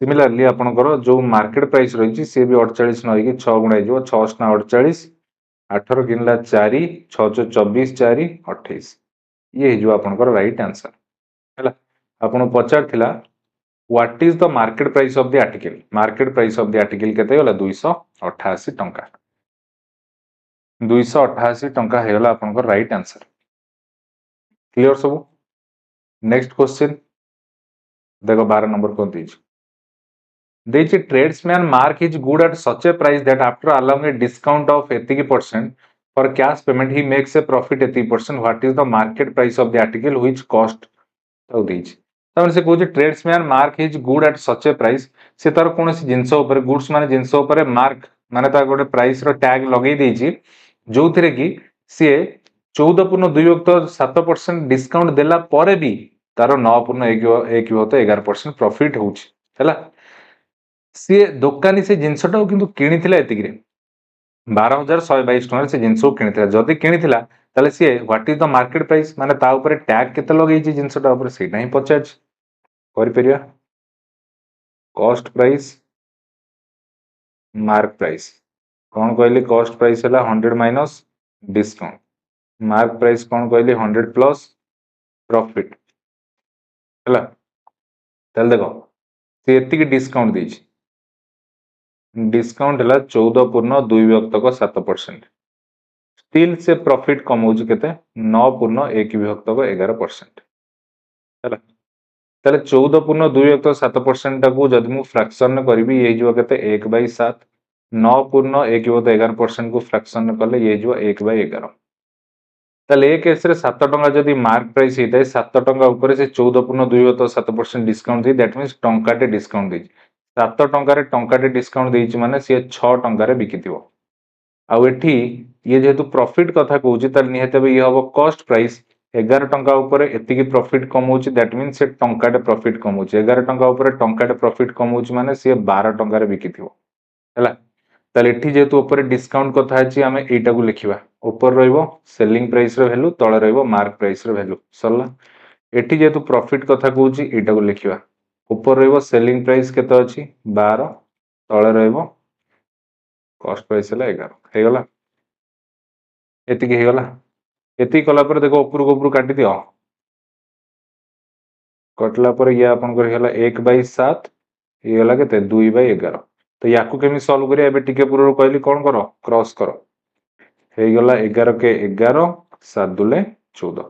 सिमिलरली आपनकर जो मार्केट प्राइस रही सी भी 48 न होगी 6 गुणा हो 6 ना 48 18 किनला 4 6 24 4 28 ये जो आपनकर राइट आंसर हैला आपन पचार थिला what is the market price of the article केते होला 288 टंका 288 टंका हे होला आपनकर राइट आंसर क्लियर सब नेक्स्ट क्वेश्चन देखो 12 नंबर को दीजिए tradesman mark his good at such a price that after allowing A discount of 80% for cash payment he makes a profit 80% what is the market price of the article which cost तो दीजिए तमन से कहू tradesman mark his good at such a price से तार कौन जिनस goods माने जिनस mark माने ता गोटे प्राइस रो टैग लगे देछि जो थिरे कि सी 14.2% डिस्काउंट देला परे भी तार 9.1% प्रॉफिट होउछि हैला सी दुकानी से जिनसटा किंतु किनिथिला एतिगिरे 12122 टका से जिनस किनिथिला जदी किनिथिला ताले see what is the market price माने ता ऊपर टैग केते लगेछि जिनसटा ऊपर सेटा ही पचाछ करि परिया कॉस्ट प्राइस मार्क प्राइस कौन कहली कॉस्ट प्राइस है 100 माइनस डिस्काउंट मार्क प्राइस कौन कहली 100 प्लस प्रॉफिट है देखो सी एति डिस्काउंट देछि डिस्काउंट है 14.2% स्टिल से प्रॉफिट कमाउछि केते 9.1% है ताले 14.2% टाकू जदि मु फ्रैक्शन करबी ये जो केते 1/7 9.1% को फ्रैक्शन कले ये जो 1/11 ताले एक केस रे 7 टंका जदि मार्क प्राइस हेतै 7 टंका ऊपर से 14.2% डिस्काउंट दी दैट मींस टंकाटे डिस्काउंट दी 7 टंका रे टंकाटे डिस्काउंट देछि माने से 6 टंका रे बिकिथिबो आ एठी ये जेतु प्रॉफिट कथा कहूछि ताले निहते ये हबो कॉस्ट प्राइस 11 टंका ऊपर एतिकी प्रॉफिट कमाउछि दैट मींस से टंकाटे प्रॉफिट कमाउछि 11 टंका ऊपर टंकाटे प्रॉफिट कमाउछि माने से 12 टंका रे बिकिथिबो हैला ताले एठी जेतु ऊपर डिस्काउंट कथा अछि हमें एटा को लिखिबा ऊपर रहइबो सेलिंग प्राइस रो वैल्यू तळे रहइबो मार्क प्राइस रो वैल्यू सरला एठी जेतु प्रॉफिट कथा कहूछि एटा को लिखिबा ऊपर रहइबो सेलिंग प्राइस केते अछि 12 तळे रहइबो कॉस्ट प्राइस है 11 हे गला एतिकी हे गला एति कला पर देखो ऊपर काटी दियो कटला पर ये आपन कर हेला 1/7 ये गला केते 2/11 तो याकू केमी सॉल्व करिया एबे टिके पूर्व कहली कोन करो क्रॉस करो हे गला 11 के 11 7 दुले 14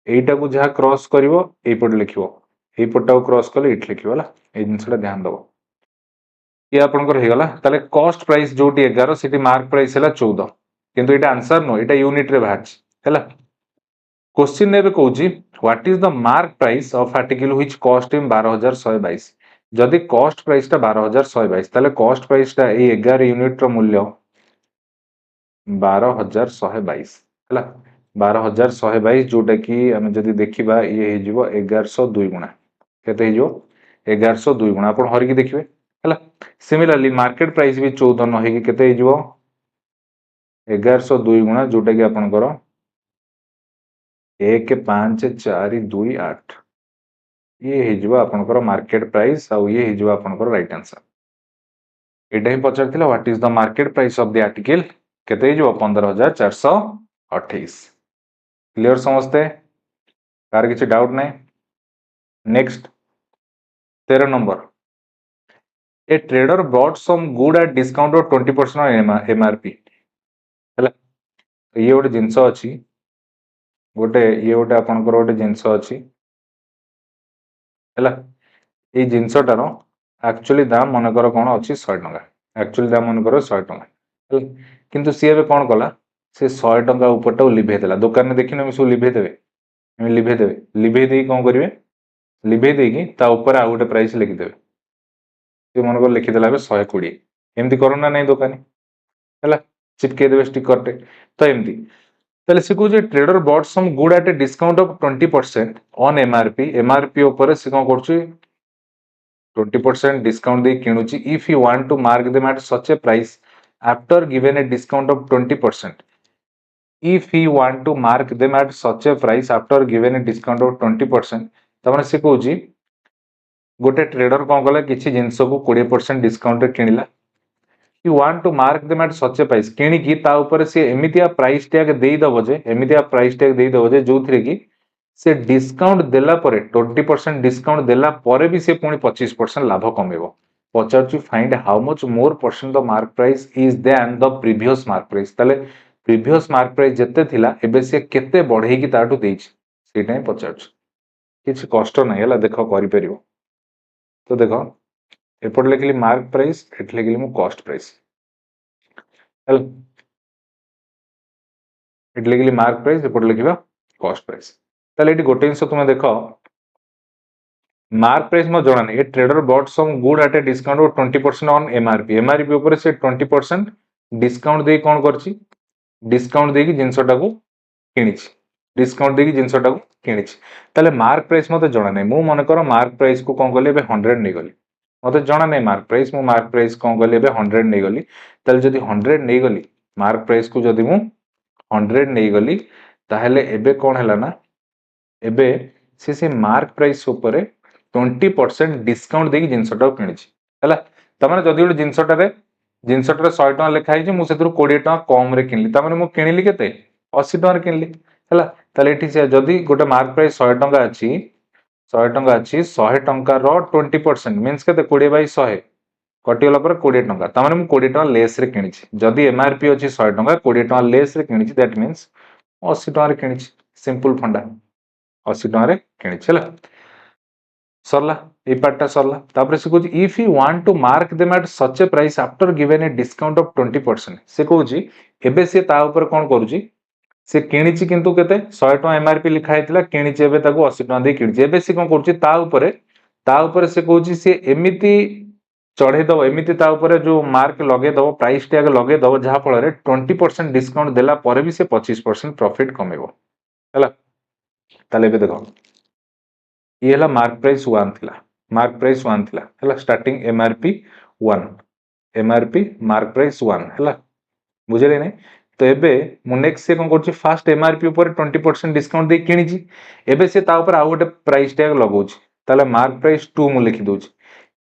एटा को जहा क्रॉस करिवो एई पट लिखिवो एई पटटा क्रॉस कले इट लिखिवो ला ए जिंसटा ध्यान दबो ये आपन कर हे गला ताले कॉस्ट प्राइस जोटी 11 सिटी मार्क प्राइस हैला 14 किंतु एटा आंसर नो एटा यूनिट रे बाहर हैला क्वेश्चन ने कहूँ what is the mark price of article which cost in 12122 जदि कॉस्ट प्राइस टा 12,122 ताले कॉस्ट प्राइस टा ए 11 यूनिट रो मूल्य 12,122 हला 12,122 जोटा कि आम जदि देखिबा ये हेजिवो 1102 गुणा केते हेजिवो 1102 गुणा आपण हरिकी देखिबे हला सिमिलरली मार्केट प्राइस भी 14 न हेकी केते हेजिवो 1102 गुणा जोटा कि आपनकर 15428 ये हेजिवो आपनकर मार्केट प्राइस आ ये हेजिवो आपनकर राइट आंसर एटा ही पचारथिला what is the market price of the article केते हेजिवो 15428 क्लियर समझते कार किसी डाउट नहीं next 13 number a trader bought some good at discount of 20% on MRP ହେଲା ये गोटे जिनस अच्छी गोटे ये गोटे आपनकर गोटे जिनस अच्छी ହେଲା ये जिनसटार एक्चुअली दाम मनकर कौन अच्छी 100 टंका एक्चुअली दाम मनकर 100 टंका किंतु सी एबे कौन कला से 100 टंका ऊपर लिभे देला दुकान में देखिन हम सब लिभे देबे लिभे दे कौन करिवे लिभे देकी ता ऊपर आ गोटे प्राइस लिखि देबे से मनकर लिखि देला बे 120 एमती करना नहीं दुकानी है चिपके देवे स्टिकर टे तो एमती ताले से कहूँ trader bought some good at a discount of 20% on MRP ऊपर से कौन कर 20% डिस्काउंट दे किणुची if you want to mark them at such a price after given a discount of 20% if you want to mark them at such a price after given a discount of 20% तमाने से कहूँ गोटे trader कौन कला किसी जिनस को 20% discount रे किनिला you want to mark them at such a price किणिकी ता ऊपर से एमितिया प्राइस टैग देई दबो जे एमितिया प्राइस टैग देई दबो जे जोथरे की से डिस्काउंट देला परे 20% डिस्काउंट देला परे भी से पुणी 25% लाभ कमेबो पचारचु find how much more percent the mark price is than the previous mark price ताले प्रीवियस मार्क प्राइस जत्ते थिला एबे से केते बढ़ेई की ताटू देइछ सेटा ही पचारचु किछ कष्ट नै हला देखो करि परिबो तो देखो एपट लिखली मार्क प्राइस एट लिखली मु कॉस्ट प्राइस हेल एट लिखली मार्क प्राइस एपट लिखिबा कॉस्ट प्राइस ताले एटी गोटे जिंस तुमे देखो मार्क प्राइस म जणा नै a trader bought some good at a discount of 20% on MRP ऊपर से 20% डिस्काउंट दे कोन करछि डिस्काउंट दे की जिंसटा को किनिछि डिस्काउंट दे की जिंसटा को किनिछि ताले मार्क प्राइस मते जणा नै मु मन कर मार्क प्राइस को कोन गले बे 100 नै गली मत जना नहीं मार्क प्राइस कौन कली 100 नहीं गली ताले जदि 100 नहीं गली मार्क प्राइस को जदि मु 100 नहीं गली ताहले एबे कौन हैला ना एबे से मार्क प्राइस ऊपर 20% डिस्काउंट देकी जिनसटा किनिछि हैला तमाने जदि गोटे जिनसटारे 100 टका लिखा है मु सेतरु 20 टका कम रे किनली तमाने मु किनिली केते 80 टका रे किनली हैला ताले एठी से जदि गोटे मार्क प्राइस 100 टका अछि 100 टका अच्छी 100 टंका 20% मीन्स के 20 बाई 100 कटिगला पर 20 टंका तामाने मु 20 टंका लेस रे किनिछि जदि एमआरपी अछि 100 टंका 20 टंका लेस रे किनिछि दैट मीन्स 80 टंका रे किनिछि सिंपल फंडा 80 टंका रे किनिछि हला सरला ए पार्टटा सरला तापर से कहूची if you want to mark them at such a price after given a discount of 20% से कहूची एबे से ता ऊपर कोन करूची से किनिछि किंतु केते 100 टका एमआरपी लिखा हैतला किनिछि एबे ताको 80 टका दे किनिछि एबे से कोन करूछि ता ऊपर से कहूछि से एमिति चढ़े दबो एमिति ता ऊपर जो मार्क लगे दबो प्राइस टैग लगे दबो जहा फल रे 20% डिस्काउंट देला परे भी से 25% प्रॉफिट कमेबो हैला ताले एबे देखो ये हला मार्क प्राइस 1 थिला मार्क प्राइस 1 थिला हैला starting MRP 1 MRP mark price 1 हैला बुझले नै तो एबे मु नेक्स्ट से कोन करछि फास्ट एमआरपी ऊपर 20% डिस्काउंट दे किनिछि एबे से ता ऊपर आ गोटे प्राइस टैग लगाउछि ताले मार्क प्राइस 2 मु लिखि दोछि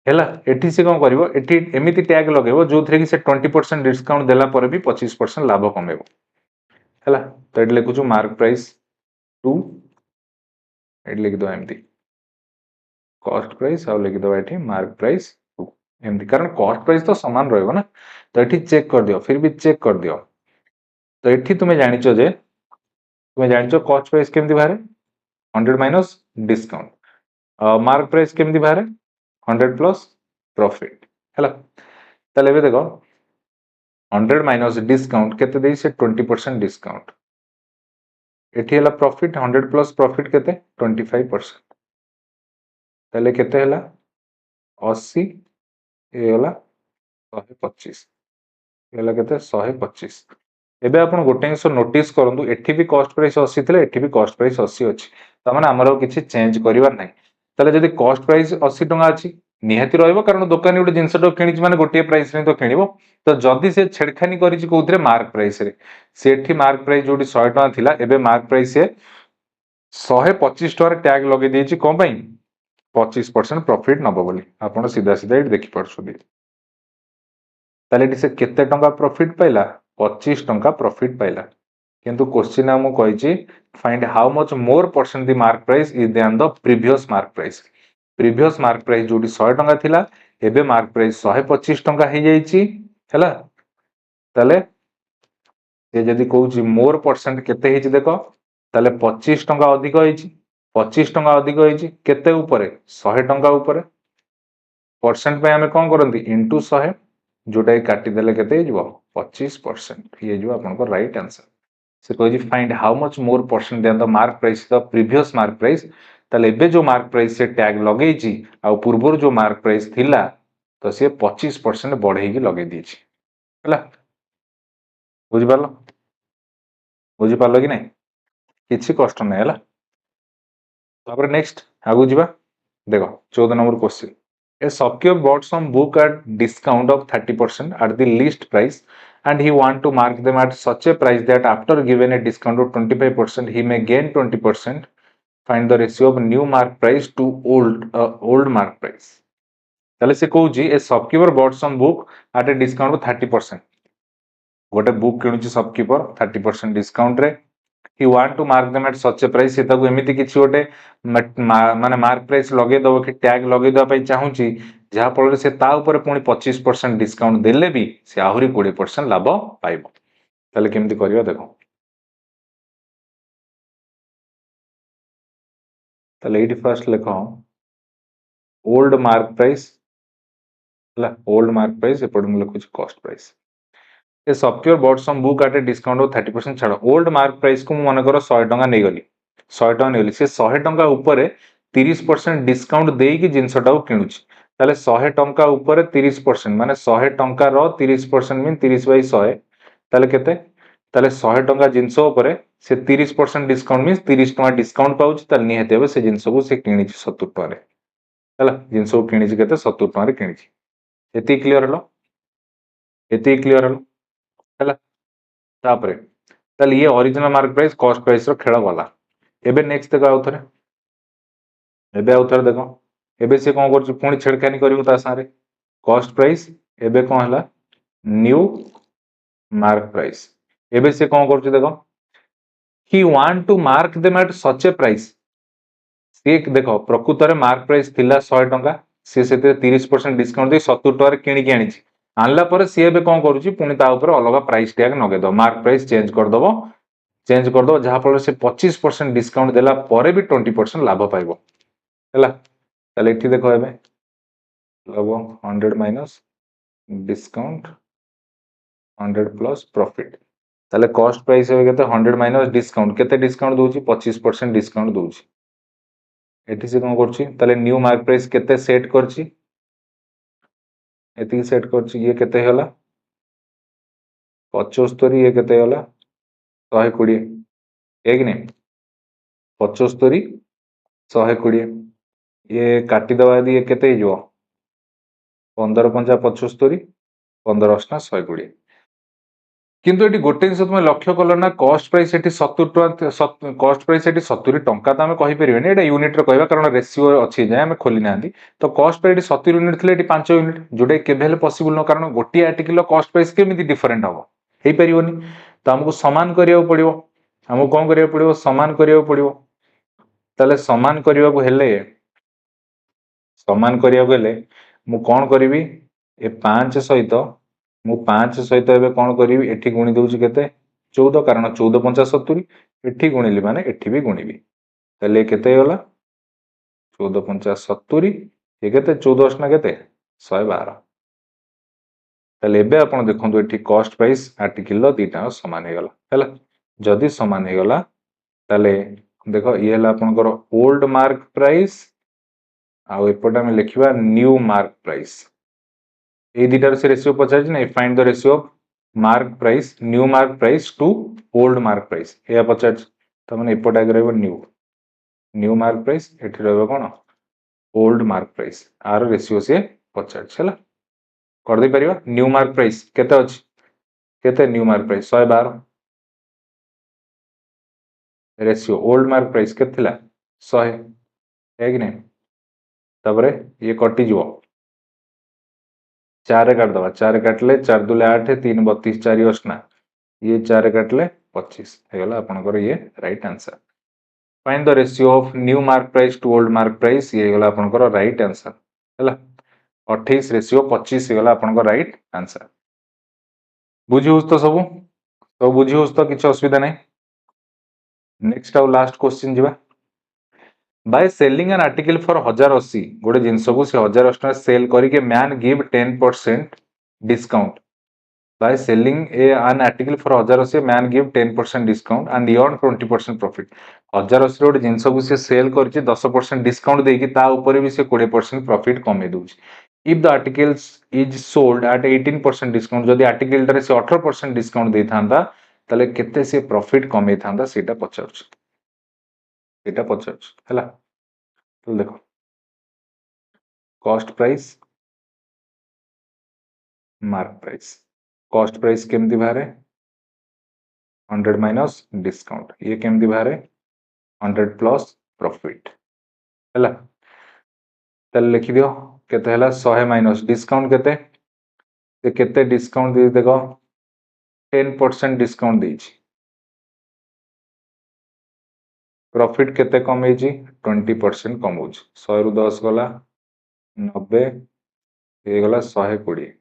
हैला एठी से कोन करबो एठी एमिति टैग लगेबो जोथरे कि से 20% डिस्काउंट देला पर भी 25% लाभ कमेबो हैला तो एठी लिखुछु मार्क प्राइस 2 एठी लिखि दो एमती कॉस्ट प्राइस आ लिखि दो एठी मार्क प्राइस 2 एमती कारण कॉस्ट प्राइस तो समान रहबो ना तो एठी चेक कर दियो फिर भी चेक कर दियो तो एठी तुमे जानिचो जे तुमे जानिचो कॉस्ट प्राइस केमती बारे 100 माइनस डिस्काउंट मार्क प्राइस केमती बारे 100 प्लस प्रॉफिट हैला ताले एबे देखो 100 माइनस डिस्काउंट केते देई से 20% डिस्काउंट एठी हला प्रॉफिट 100 प्लस प्रॉफिट केते 25% ताले केते हला 80 ये गला 125 ये गला केते 125 एबे आपण गोटे जिंस नोटिस करंतु एठी भी कॉस्ट प्राइस 80 थिले एठी भी कॉस्ट प्राइस 80 अछि त माने हमरो किछि चेंज करिवार नै तले जदी कॉस्ट प्राइस 80 टंका अछि निहाती रहइबो कारण दुकानी गोटे जिंस तो किनिच माने गोटे प्राइस रे तो किनिबो तो जदी से छेड़खानी करिछि कोउथरे मार्क प्राइस रे सेठी मार्क प्राइस जोटी 100 टंका थिला एबे मार्क प्राइस से 125 टंका टैग लगे देछि कोन पई 25% प्रॉफिट नबो बोली आपण सीधा सीधा एठी देखि परछुदी ताले एठी से केते टंका प्रॉफिट पाइला 25 टंका प्रॉफिट पाइला किंतु क्वेश्चन हमु कहिछि find how much more percent the mark price is than the previous mark price जोटी 100 टंका थिला एबे मार्क प्राइस 125 टंका हे जाइछि हैला ताले ये जदी कहूछि मोर परसेंट केते हेछि देखो ताले 25 टंका अधिक हेछि 25 टंका अधिक हेछि केते ऊपरे 100 टंका ऊपरे परसेंट पे हमें कोन करंती इनटू 100 जोटा काटी देले केते हेजिवो 25% ये जो आपनको राइट आंसर से कहि find how much more percent than the mark price the previous mark price ताले एबे जो मार्क प्राइस से टैग लगेछि आ पूर्वरो जो मार्क प्राइस थिला तो से 25% बढ़ेगी लगे दीछि हैला बुझि पारलो कि नहीं किछि कष्ट नहीं हैला तापर नेक्स्ट आगु जिबा देखो 14 number question A shopkeeper bought some book at discount of 30% at the list price and he want to mark them at such a price that after given a discount of 25% he may gain 20%. Find the ratio of new mark price to old mark price. ताले से कहूची a shopkeeper bought some book at a discount of 30%. गोटे book किणुची shopkeeper 30% discount रे he want to mark them at such a price से ताकू एमिति किछि गोटे माने मार्क प्राइस लगे दबो कि टैग लगे दबा पई चाहूची जहा फल से ता ऊपर पुनी 25% डिस्काउंट देले भी से आहुरी 20% लाभ पाइबो ताले केमिति करियो देखो ताले एटी फर्स्ट लेखो ओल्ड मार्क प्राइस ला ओल्ड मार्क प्राइस एपड म लिखुची cost price a software bought some book at a discount of 30% छाड़ ओल्ड मार्क प्राइस को मन कर 100 टंका नै गली 100 टंका नै गली से 100 टंका ऊपर 30% डिस्काउंट देई कि जिंसटा को किनुची ताले 100 टंका ऊपर 30% माने 100 टंका रो 30% मीन 30/100 ताले केते ताले 100 टंका जिंस ऊपर से 30% डिस्काउंट मीन 30 टंका डिस्काउंट पाउची ताले निहते से जिंस को से किनिची 70 टंका रे हला जिंस को किनिची केते 70 टंका रे किनिची एती क्लियर हलो एती क्लियर हलो हला तापरे ताले ये original mark price cost price रो खेळ गला एबे नेक्स्ट देखो आउथरे एबे आउथरे देखो एबे से कोन करछु पुणी छेड़खानी करिवो ता सारे कॉस्ट प्राइस एबे कोन हला न्यू मार्क प्राइस एबे से कोन करछु देखो he want to mark them at such a price से देखो प्रकृत रे मार्क प्राइस थिला 100 टंका से सेते 30% डिस्काउंट दे 70 टंका रे किनि के आनिछि आनला पर सी एबे कोन करूची पुणी ता ऊपर अलग प्राइस टैग नगे दो मार्क प्राइस चेंज कर दबो जहा फल से 25% डिस्काउंट देला परे भी 20% लाभ पाइबो हैला ताले एठी देखो एबे लगो 100 माइनस डिस्काउंट 100 प्लस प्रॉफिट ताले कॉस्ट प्राइस हे केते 100 माइनस डिस्काउंट केते डिस्काउंट दोची 25% डिस्काउंट दोची एठी से कोन करची ताले न्यू मार्क प्राइस केते सेट करची एती सेट करची ये केते होला 75 ये केते होला 120 एक ने 75 120 ये काटी दवा दी ये केते हिजो 15 5 75 15 8 120 किंतु एटी गोटे जिंस तुम लक्ष्य कल ना कॉस्ट प्राइस एटी 70 टंका कॉस्ट प्राइस एटी 70 टंका तो आमे कहि परिबेनी एटा यूनिट रे कहबा कारण रेशियो अछि जे आमे खोली नांदी तो कॉस्ट प्राइस एटी 70 यूनिट थिले एटी 5 यूनिट जोडे केबे हेले पॉसिबल न कारण गोटी आर्टिकल कॉस्ट प्राइस केमिति डिफरेंट हबो हेई परिबोनी तो हमको समान करियो पड़िबो हमको कोन करियो पड़िबो समान करियो पड़िबो ताले समान करियो को हेले समान करियो को हेले मु कोन करिवि ए 5 सहित मु 5 सहित एबे कोन करिवि एठी गुणी दउची केते 14 कारण 14 5 70 एठी गुणिली माने एठी भी गुणिबी ताले केते होला 14 5 70 ये केते 14 8 ना केते 112 ताले एबे आपण देखंतु एठी कॉस्ट प्राइस आर्टिकल दीटा समान हे गला हैला जदी समान हे गला ताले देखो ये हला आपनकर ओल्ड मार्क प्राइस आउ एपटे आम लिखा न्यू मार्क प्राइस ये दुटार से रेशियो पचार ना find the ratio of mark price new mark price to old mark price यह पचार तो मैंने एपटे आगे रहा न्यू न्यू मार्क प्राइस ये रहा कौन ओल्ड मार्क प्राइस आर रेशियो सी पचार करदे पार न्यू मार्क प्राइस केते अछि केते new mark price 112 ratio old mark price केते थिला 100 है कि नहीं तापर ये कटि जीवो 4 काट दबा 4 काटले 4 दुले 8 3 32 4 8 ये 4 काटले 25 हेगला आपनकर ये right answer find the ratio of new mark price to old mark price ये हेगला आपनकर राइट आंसर हैला 28 रेशियो 25 हेगला आपनकर राइट आंसर बुझी होस तो सब बुझी होस तो किछ असुविधा नहीं नेक्स्ट आउ लास्ट क्वेश्चन जीवा by selling N article for 1080 गोटे जिनस को से 1080 सेल करके man give 10% discount by selling N article for 1080 man give 10% discount and earn 20% profit 1080 गोटे जिनस को से सेल करके 10% डिस्काउंट देकी ता ऊपर भी से 20% प्रॉफिट कमे दउछ if the articles is sold at 18% discount जदि आर्टिकल टारे से 18% डिस्काउंट देई थांदा तले केते से प्रॉफिट कमे थांदा सेटा पचारुछ एटा पचारुछ हैला तो देखो cost price mark price cost price केमती बाहरे 100 माइनस डिस्काउंट ये केमती बाहरे 100 प्लस प्रॉफिट हैला तले लिखि दियो केते हैला 100 माइनस डिस्काउंट केते से केते डिस्काउंट दे देखो 10% डिस्काउंट देछि प्रॉफिट केते कमेछि 20% कमौछि 100 रु 10 गला 90 ये गला 120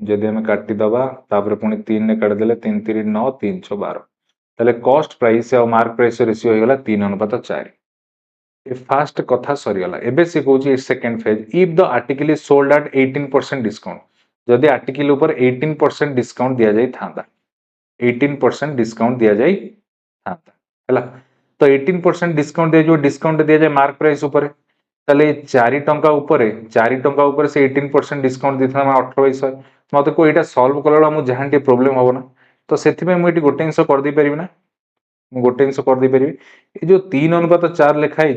जदि आम काटिदबा पुणी 3 ने काटिदेले 3 3 9 3 6 12 ताले कॉस्ट प्राइस और मार्क प्राइस रेशियो हो गला 3 अनुपात 4 ये फास्ट कथा सरीगला एबे से कहूची second phase if the article is sold at 18% discount जदि आर्टिकल ऊपर 18% डिस्काउंट दिया जाई थांदा 18% डिस्काउंट दिया जाई थांदा हैला तो 18% डिस्काउंट दिया जो डिस्काउंट दिया जाए मार्क प्राइस ऊपर ताले 4 टंका ऊपर 4 टंका ऊपर से 18% डिस्काउंट देथा 18 मत को यहाँ सल्व कला मुझे जहाँ टे प्रोब्लेम हम ना तो से मुझे गोटे जिन करदे पारि ना गोटे जिन करदे पारि ये जो 3 अनुपात 4 लिखाई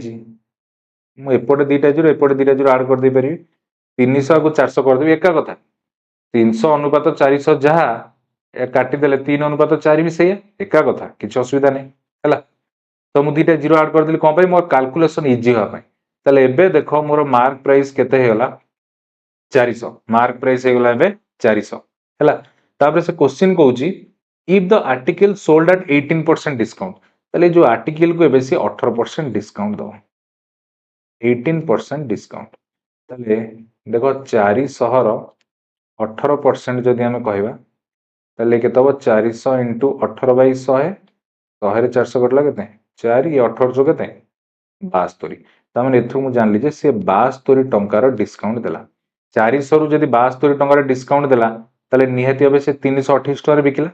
मुझे दीटा जीरो एपटे दीटा जीरो आड करदे पारि 300 को 400 करदेवि एका कथा 300 अनुपात 400 जहाँ काटिदेले 3 अनुपात 4 भी सही एका कथा किसी असुविधा नहीं है तो मुझे दीटा जीरो आड करदेली कौन मोर कैलकुलेशन इजी हाँपाई ताले एबे देखो मोर मार्क प्राइस केते हेगला 400 मार्क प्राइस हेगला एबे 400 हैला तापर से क्वेश्चन कहूची if the article sold at 18% discount ताले जो आर्टिकल को एबे से 18% डिस्काउंट दो 18% डिस्काउंट ताले देखो 400 रो 18% जदि हमें कहबा ताले केते हो 400 * 18 / 100 100 रे 400 कटला केते 4 ये 18 जो केते 72 ताମାନେ एथु मु जान लीजे से 72 टंका रो डिस्काउंट देला 400 रु जदि 72 टंका डिस्काउंट देला ताले निहाती भाबे से 328 टका बिकिला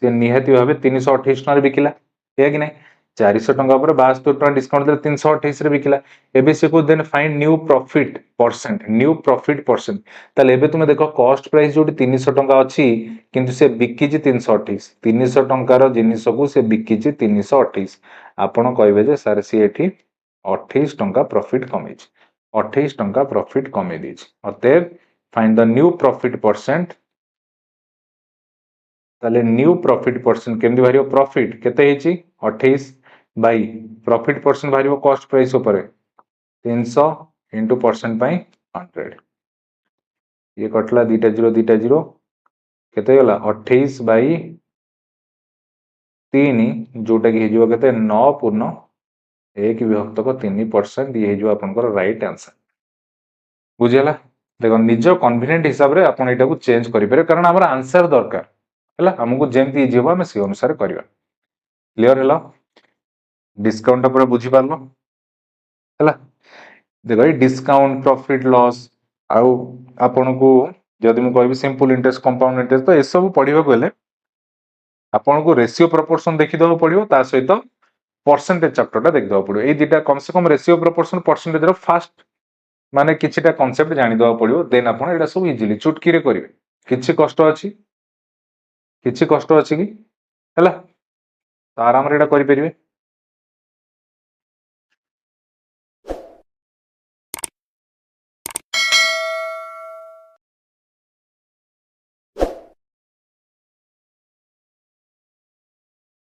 से निहाती भाबे 328 टका बिकिला है कि नहीं 400 टंका पर 72 टका डिस्काउंट दे 328 रे बिकिला एबे से को then find new profit percent ताले एबे तुमे देखो कॉस्ट प्राइस जोटी 300 टंका अछि किंतु से बिकिछि 328 300 टंका रो जिनिस को से बिकिछि 328 आपण कहबे जे सर सी एठी 28 टंका प्रॉफिट कमेछि 28 टंका प्रॉफिट कमे दीजिए अतएव find the new profit percent ताले न्यू प्रॉफिट परसेंट केमदी भारियो प्रॉफिट केते हेची 28 बाई प्रॉफिट परसेंट भारियो कॉस्ट प्राइस ऊपर 300 इनटू परसेंट बाई 100 ये कटला दीटा जीरो केते गला 28 बाई 3 जोटा कि हेजिबो केते 9 पूर्ण 1 विभक्त को 3% ये हेजिबो आपनकर राइट आंसर बुझेला देखो निज कन्वीनियंट हिसाब रे आपण एटा को चेंज करि पारे कारण हमर आंसर दरकार हैला हमको जेमती इजी हो हम से अनुसार करबा क्लियर हैला डिस्काउंट पर बुझी पारलो हैला देखो डिस्काउंट प्रॉफिट लॉस आउ आपण को जदि मु कहबी सिंपल इंटरेस्ट कंपाउंड इंटरेस्ट तो ए सब पढिबा बेले आपण को रेशियो प्रोपोर्शन देखि दो पड़िबो ता सहित परसेंटेज चैप्टर टा देख दो पड़िबो ए दिटा कम से कम रेशियो प्रोपोर्शन परसेंटेज रो फास्ट माने किछिटा कांसेप्ट जानि दवा पड़िबो देन आपण एटा सब इजीली चुटकी रे करिवे किछि कष्ट अछि कि हला तो आराम रे एटा करि परिबे